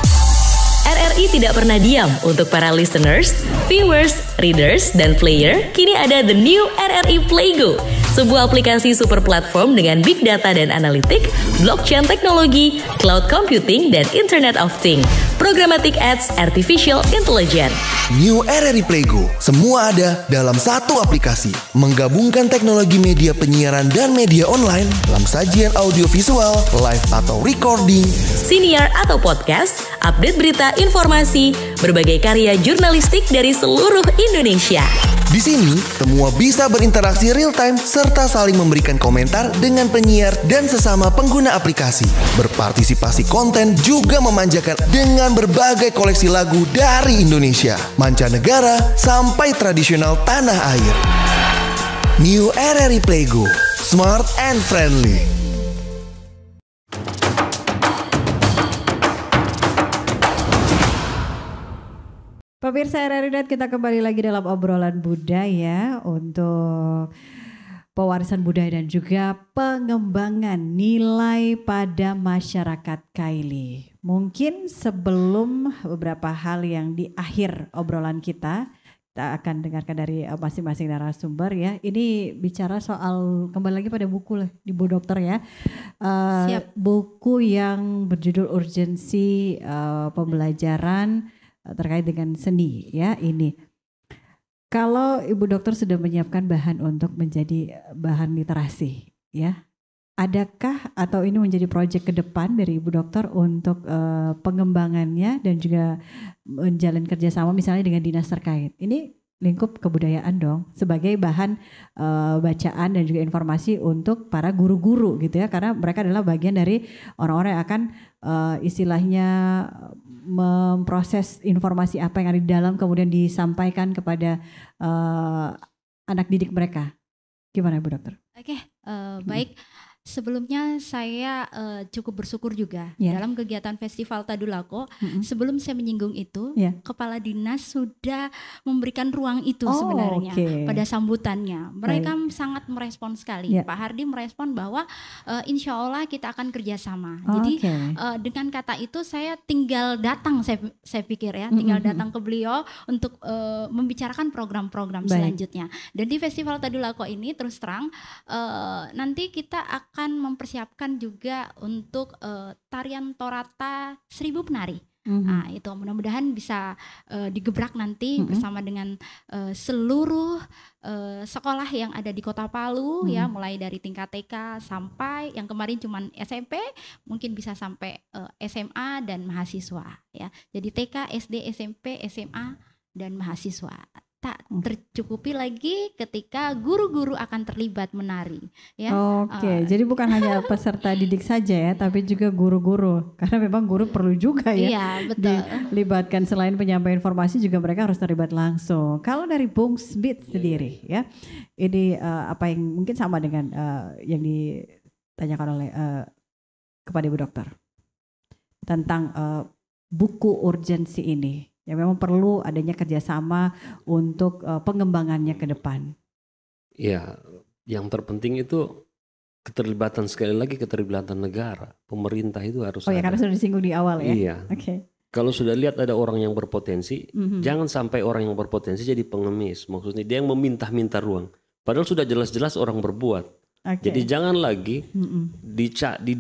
RRI tidak pernah diam untuk para listeners, viewers, readers, dan player. Kini ada the new RRI Playgo, sebuah aplikasi super platform dengan big data dan analitik, blockchain teknologi, cloud computing, dan Internet of Things, programmatic ads, artificial intelligence. New RRI Playgo, semua ada dalam satu aplikasi, menggabungkan teknologi media penyiaran dan media online dalam sajian audiovisual, live atau recording, siniar atau podcast, update berita, informasi, berbagai karya jurnalistik dari seluruh Indonesia. Di sini, semua bisa berinteraksi real time serta saling memberikan komentar dengan penyiar dan sesama pengguna aplikasi. Berpartisipasi konten juga memanjakan dengan berbagai koleksi lagu dari Indonesia, mancanegara, sampai tradisional tanah air. New RRI Playgo, smart and friendly. Pemirsa RRI Net, kita kembali lagi dalam obrolan budaya untuk pewarisan budaya dan juga pengembangan nilai pada masyarakat Kaili. Mungkin sebelum beberapa hal yang di akhir obrolan kita akan dengarkan dari masing-masing narasumber ya. Ini bicara soal, kembali lagi pada buku lah, Ibu Dokter ya. Siap. Buku yang berjudul Urgensi Pembelajaran terkait dengan seni ya ini. Kalau Ibu Dokter sudah menyiapkan bahan untuk menjadi bahan literasi ya, adakah atau ini menjadi proyek ke depan dari Ibu Dokter untuk pengembangannya dan juga menjalin kerjasama misalnya dengan dinas terkait? Ini lingkup kebudayaan dong sebagai bahan bacaan dan juga informasi untuk para guru-guru gitu ya, karena mereka adalah bagian dari orang-orang yang akan istilahnya memproses informasi apa yang ada di dalam kemudian disampaikan kepada anak didik mereka. Gimana Bu Dokter? Oke, baik. Sebelumnya saya cukup bersyukur juga dalam kegiatan Festival Tadulako. Sebelum saya menyinggung itu, Kepala Dinas sudah memberikan ruang itu sebenarnya pada sambutannya. Mereka sangat merespon sekali. Pak Hardi merespon bahwa insya Allah kita akan kerjasama. Jadi dengan kata itu saya tinggal datang, saya pikir ya, tinggal datang ke beliau untuk membicarakan program-program selanjutnya. Dan di Festival Tadulako ini terus terang nanti kita akan mempersiapkan juga untuk tarian Torata 1000 penari. Nah, itu mudah-mudahan bisa digebrak nanti bersama dengan seluruh sekolah yang ada di Kota Palu ya, mulai dari tingkat TK sampai yang kemarin cuman SMP, mungkin bisa sampai SMA dan mahasiswa ya. Jadi TK, SD, SMP, SMA dan mahasiswa. Tak tercukupi lagi ketika guru-guru akan terlibat menari ya. Oke, jadi bukan hanya peserta didik saja ya, tapi juga guru-guru, karena memang guru perlu juga ya. Iya, betul. Dilibatkan, selain penyampaian informasi juga mereka harus terlibat langsung. Kalau dari Bung Smith sendiri ya, ini apa yang mungkin sama dengan yang ditanyakan oleh kepada Ibu Dokter tentang buku urgensi ini. Ya memang perlu adanya kerjasama untuk pengembangannya ke depan. Ya, yang terpenting itu keterlibatan, sekali lagi keterlibatan negara, pemerintah itu harus. Oh ya, karena sudah disinggung di awal ya. Iya. Oke. Kalau sudah lihat ada orang yang berpotensi, jangan sampai orang yang berpotensi jadi pengemis. Maksudnya dia yang meminta-minta ruang, padahal sudah jelas-jelas orang berbuat. Jadi jangan lagi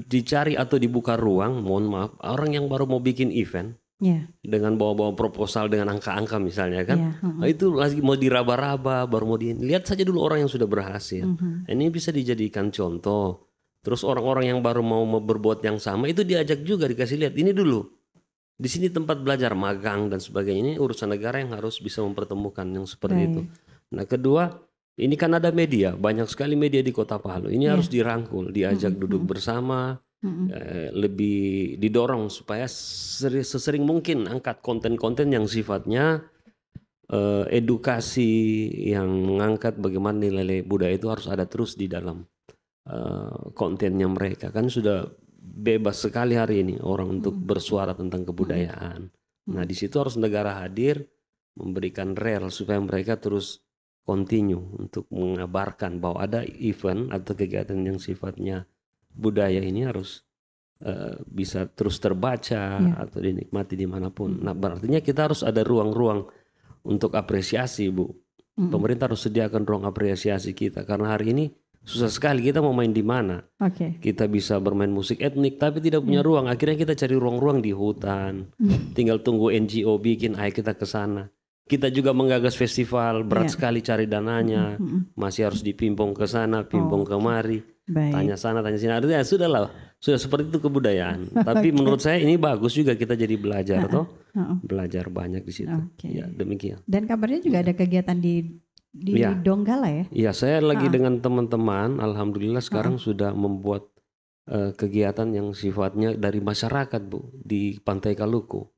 dicari atau dibuka ruang. Mohon maaf, orang yang baru mau bikin event. Dengan bawa-bawa proposal dengan angka-angka misalnya kan, itu lagi mau diraba-raba, baru mau lihat saja dulu orang yang sudah berhasil. Ini bisa dijadikan contoh. Terus orang-orang yang baru mau berbuat yang sama itu diajak juga, dikasih lihat ini dulu. Di sini tempat belajar, magang dan sebagainya. Ini urusan negara yang harus bisa mempertemukan yang seperti itu. Nah, kedua, ini kan ada media, banyak sekali media di Kota Palu. Ini harus dirangkul, diajak duduk bersama. Lebih didorong supaya sesering mungkin angkat konten-konten yang sifatnya edukasi, yang mengangkat bagaimana nilai budaya itu harus ada terus di dalam kontennya mereka. Kan sudah bebas sekali hari ini orang untuk bersuara tentang kebudayaan. Nah, di situ harus negara hadir, memberikan rel supaya mereka terus continue untuk mengabarkan bahwa ada event atau kegiatan yang sifatnya budaya ini harus bisa terus terbaca atau dinikmati dimanapun. Nah, berartinya kita harus ada ruang-ruang untuk apresiasi, Bu. Pemerintah harus sediakan ruang apresiasi kita, karena hari ini susah sekali kita mau main di mana. Kita bisa bermain musik etnik tapi tidak punya ruang. Akhirnya kita cari ruang-ruang di hutan. Tinggal tunggu NGO bikin, ayo kita ke sana. Kita juga menggagas festival, berat sekali cari dananya. Masih harus dipimpong ke sana, pimpong kemari. Tanya sana, tanya sini. Artinya sudahlah, sudah seperti itu kebudayaan. Tapi menurut saya ini bagus juga kita jadi belajar, belajar banyak di situ. Ya, demikian. Dan kabarnya juga ada kegiatan di Donggala ya? Iya, saya lagi dengan teman-teman. Alhamdulillah sekarang sudah membuat kegiatan yang sifatnya dari masyarakat, Bu, di Pantai Kaluku.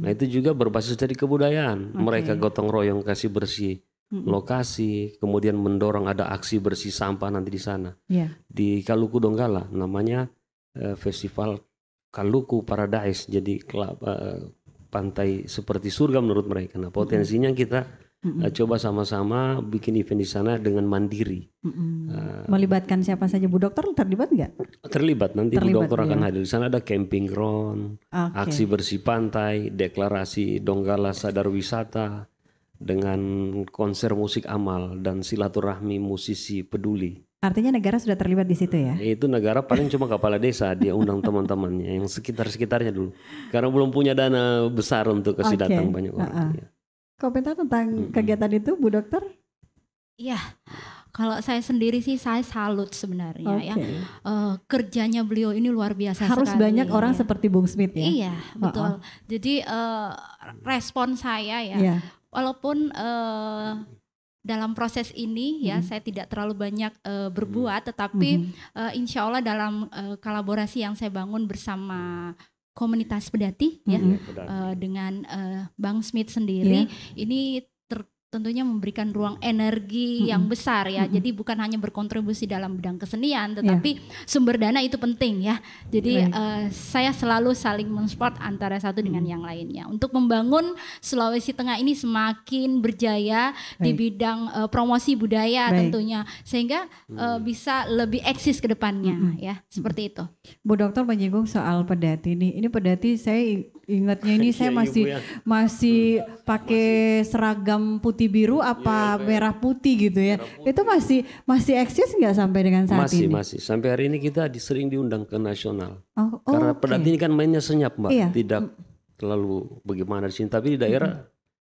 Nah, itu juga berbasis dari kebudayaan. Mereka gotong royong kasih bersih lokasi, kemudian mendorong ada aksi bersih sampah nanti di sana. Di Kaluku Donggala, namanya Festival Kaluku Paradise. Jadi pantai seperti surga menurut mereka. Nah, potensinya kita coba sama-sama bikin event di sana dengan mandiri. Melibatkan siapa saja, Bu Dokter terlibat nggak? Terlibat, nanti Bu Dokter akan hadir. Di sana ada camping ground, aksi bersih pantai, deklarasi Donggala Sadar Wisata, dengan konser musik amal dan silaturahmi musisi peduli. Artinya negara sudah terlibat di situ ya? Itu negara paling cuma kepala desa, dia undang teman-temannya yang sekitar-sekitarnya dulu. Karena belum punya dana besar untuk kasih datang banyak orang. Komentar tentang kegiatan itu, Bu Dokter? Iya, kalau saya sendiri sih saya salut sebenarnya ya. Kerjanya beliau ini luar biasa Harus sekali. Banyak orang seperti Bung Smith ya? Iya, betul. Jadi respon saya ya, walaupun dalam proses ini ya saya tidak terlalu banyak berbuat, tetapi insya Allah dalam kolaborasi yang saya bangun bersama komunitas pedati ya, dengan Bang Smith sendiri, ini tentunya memberikan ruang energi yang besar ya. Jadi bukan hanya berkontribusi dalam bidang kesenian, tetapi sumber dana itu penting ya. Jadi saya selalu saling mensupport antara satu dengan yang lainnya untuk membangun Sulawesi Tengah ini semakin berjaya di bidang promosi budaya tentunya, sehingga bisa lebih eksis ke depannya ya, seperti itu. Bu Dokter menyinggung soal pedati ini. Ini pedati saya ingatnya ini saya masih pakai seragam putih biru apa merah putih gitu ya. Itu masih eksis nggak sampai dengan saat ini? Masih. Sampai hari ini kita sering diundang ke nasional. Karena pedati ini kan mainnya senyap, Mbak. Tidak terlalu bagaimana di sini. Tapi di daerah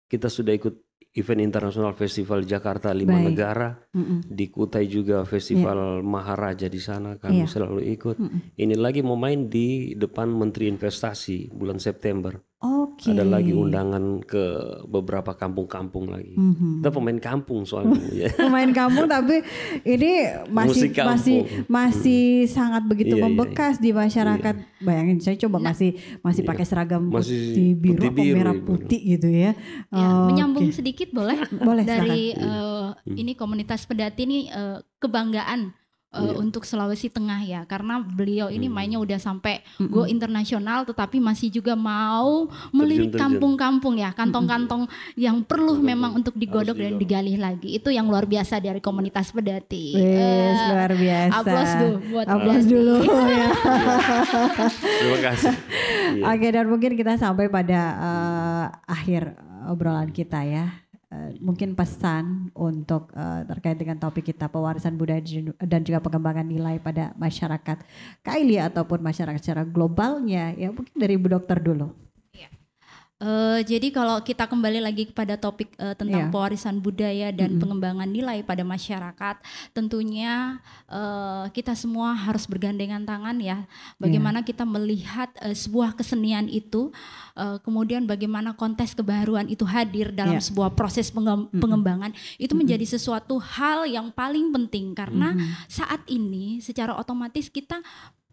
kita sudah ikut event internasional festival Jakarta 5 negara. Di Kutai juga festival Maharaja di sana kami selalu ikut. Ini lagi mau main di depan Menteri Investasi bulan September. Ada lagi undangan ke beberapa kampung-kampung lagi. Kita pemain kampung soalnya. Pemain kampung tapi ini masih sangat begitu membekas di masyarakat. Bayangin saya coba masih pakai seragam putih biru atau merah putih gitu ya. Menyambung sedikit boleh? Boleh dari ini komunitas pedati ini kebanggaan. Untuk Sulawesi Tengah ya, karena beliau ini mainnya udah sampai go internasional, tetapi masih juga mau melirik kampung-kampung ya, kantong-kantong yang perlu memang untuk digodok dan digali lagi. Itu yang luar biasa dari komunitas pedati. Luar biasa. Aplaus dulu ya. Terima kasih. Oke, dan mungkin kita sampai pada akhir obrolan kita ya. Mungkin pesan untuk terkait dengan topik kita pewarisan budaya dan juga pengembangan nilai pada masyarakat Kaili ataupun masyarakat secara globalnya ya, mungkin dari Bu Dokter dulu. Jadi kalau kita kembali lagi kepada topik tentang pewarisan budaya dan pengembangan nilai pada masyarakat, tentunya kita semua harus bergandengan tangan ya. Bagaimana kita melihat sebuah kesenian itu, kemudian bagaimana kontes kebaruan itu hadir dalam sebuah proses pengembangan, itu menjadi sesuatu hal yang paling penting karena saat ini secara otomatis kita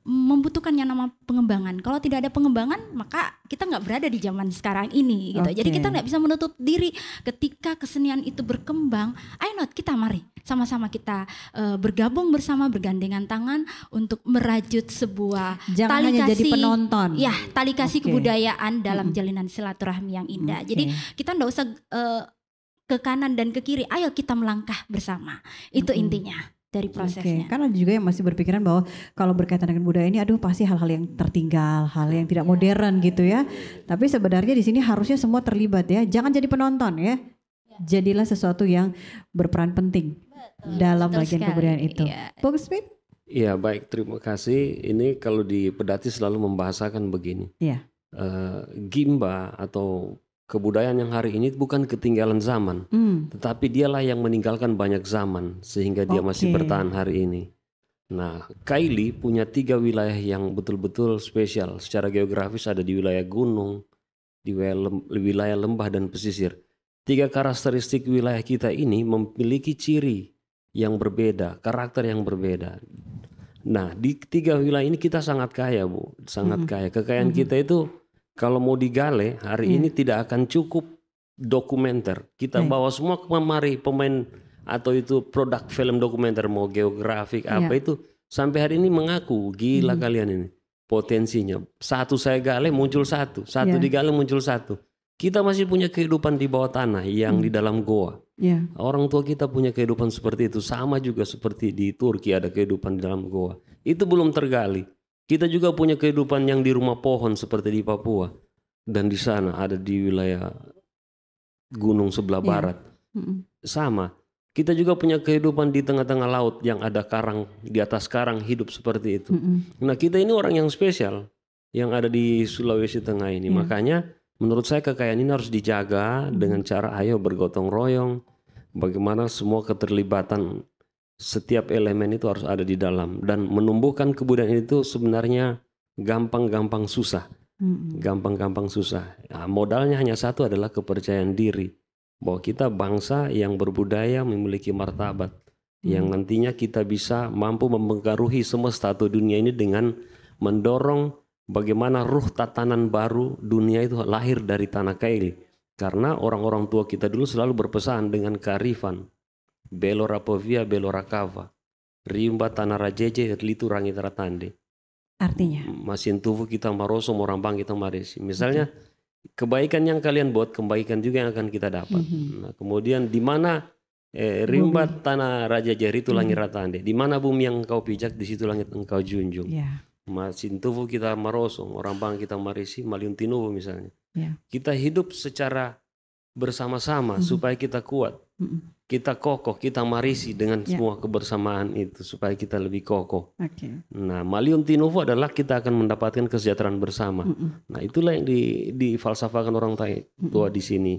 membutuhkan yang nama pengembangan. Kalau tidak ada pengembangan, maka kita nggak berada di zaman sekarang ini gitu. Jadi kita nggak bisa menutup diri ketika kesenian itu berkembang. Ayo kita mari sama-sama kita bergabung bersama, bergandengan tangan untuk merajut sebuah tali kasih, jadi penonton. Ya, tali kasih kebudayaan dalam jalinan silaturahmi yang indah. Jadi kita nggak usah ke kanan dan ke kiri. Ayo kita melangkah bersama. Itu intinya dari prosesnya. Karena juga yang masih berpikiran bahwa kalau berkaitan dengan budaya ini, aduh pasti hal-hal yang tertinggal, hal yang tidak modern gitu ya. Tapi sebenarnya di sini harusnya semua terlibat ya. Jangan jadi penonton ya. Jadilah sesuatu yang berperan penting dalam bagian kebudayaan itu. Bung Smith? Iya baik, terima kasih. Ini kalau di Pedati selalu membahasakan begini. Gimba atau kebudayaan yang hari ini bukan ketinggalan zaman, tetapi dialah yang meninggalkan banyak zaman sehingga dia masih bertahan hari ini. Nah, Kaili punya 3 wilayah yang betul-betul spesial. Secara geografis ada di wilayah gunung, di wilayah lembah dan pesisir. 3 karakteristik wilayah kita ini memiliki ciri yang berbeda, karakter yang berbeda. Nah, di 3 wilayah ini kita sangat kaya, Bu, sangat kaya. Kekayaan kita itu kalau mau digale hari ini tidak akan cukup dokumenter. Kita bawa semua kemari pemain atau itu produk film dokumenter mau geografik apa itu sampai hari ini mengaku gila kalian ini potensinya. Satu saya gale muncul satu digale muncul satu. Kita masih punya kehidupan di bawah tanah yang di dalam goa. Orang tua kita punya kehidupan seperti itu, sama juga seperti di Turki ada kehidupan di dalam goa. Itu belum tergali. Kita juga punya kehidupan yang di rumah pohon seperti di Papua. Dan di sana ada di wilayah gunung sebelah barat. Sama. Kita juga punya kehidupan di tengah-tengah laut yang ada karang, di atas karang hidup seperti itu. Nah kita ini orang yang spesial yang ada di Sulawesi Tengah ini. Makanya menurut saya kekayaan ini harus dijaga dengan cara ayo bergotong royong. Bagaimana semua keterlibatan setiap elemen itu harus ada di dalam, dan menumbuhkan kebudayaan itu sebenarnya gampang-gampang susah. Gampang-gampang susah. Nah, modalnya hanya satu adalah kepercayaan diri bahwa kita bangsa yang berbudaya, memiliki martabat yang nantinya kita bisa mampu mempengaruhi semesta atau dunia ini dengan mendorong bagaimana ruh tatanan baru dunia itu lahir dari tanah Kaili. Karena orang-orang tua kita dulu selalu berpesan dengan kearifan. Belora povia, belora kava, rimba tanah rajeje, litu rangi taratande. Artinya? Masin tubuh kita maroso, morambang kita marisi. Misalnya kebaikan yang kalian buat, kebaikan juga yang akan kita dapat. Nah, kemudian di mana rimba tanah rajeje itu langit ratande, di mana bumi yang engkau pijak, di situ langit engkau junjung. Masin tubuh kita maroso, morambang kita marisi, maliuntinubu misalnya. Kita hidup secara bersama-sama supaya kita kuat. kita kokoh, kita marisi dengan semua kebersamaan itu supaya kita lebih kokoh. Nah, Maliun Tinovo adalah kita akan mendapatkan kesejahteraan bersama. Nah, itulah yang difalsafahkan orang tua di sini.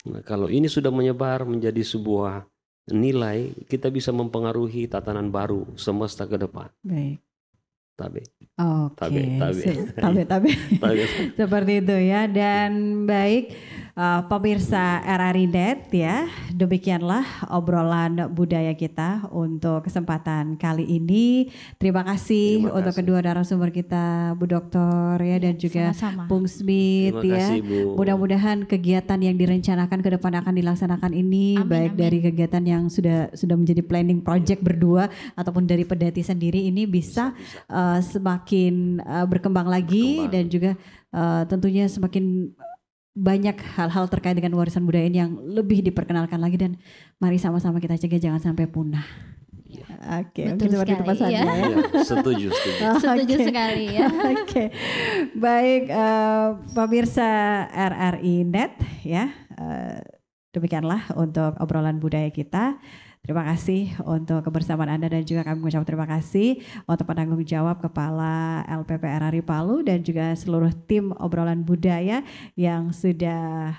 Nah, kalau ini sudah menyebar menjadi sebuah nilai, kita bisa mempengaruhi tatanan baru semesta ke depan. Baik. Tabe. Tabe. Seperti itu ya. Dan baik, pemirsa RRI.net ya, demikianlah obrolan budaya kita untuk kesempatan kali ini. Terima kasih untuk kedua narasumber kita, Bu Doktor ya, dan juga Bung Smith ya. Mudah-mudahan kegiatan yang direncanakan ke depan akan dilaksanakan ini, baik dari kegiatan yang sudah menjadi planning project berdua ataupun dari Pedati sendiri ini bisa semakin berkembang lagi dan juga tentunya semakin banyak hal-hal terkait dengan warisan budaya ini yang lebih diperkenalkan lagi, dan mari sama-sama kita cegah jangan sampai punah. Mungkin seperti itu pesannya ya. Setuju sekali ya. Baik, pemirsa RRI.net ya, demikianlah untuk obrolan budaya kita. Terima kasih untuk kebersamaan Anda, dan juga kami mengucapkan terima kasih untuk penanggung jawab Kepala LPP RRI Palu dan juga seluruh tim obrolan budaya yang sudah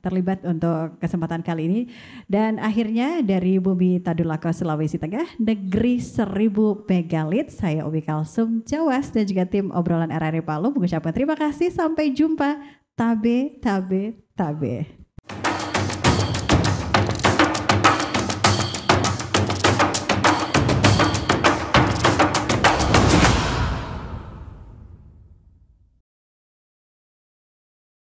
terlibat untuk kesempatan kali ini. Dan akhirnya dari Bumi Tadulako, Sulawesi Tengah, negeri 1000 megalit, saya Umi Kalsum Jawas dan juga tim obrolan RRI Palu mengucapkan terima kasih. Sampai jumpa. Tabe.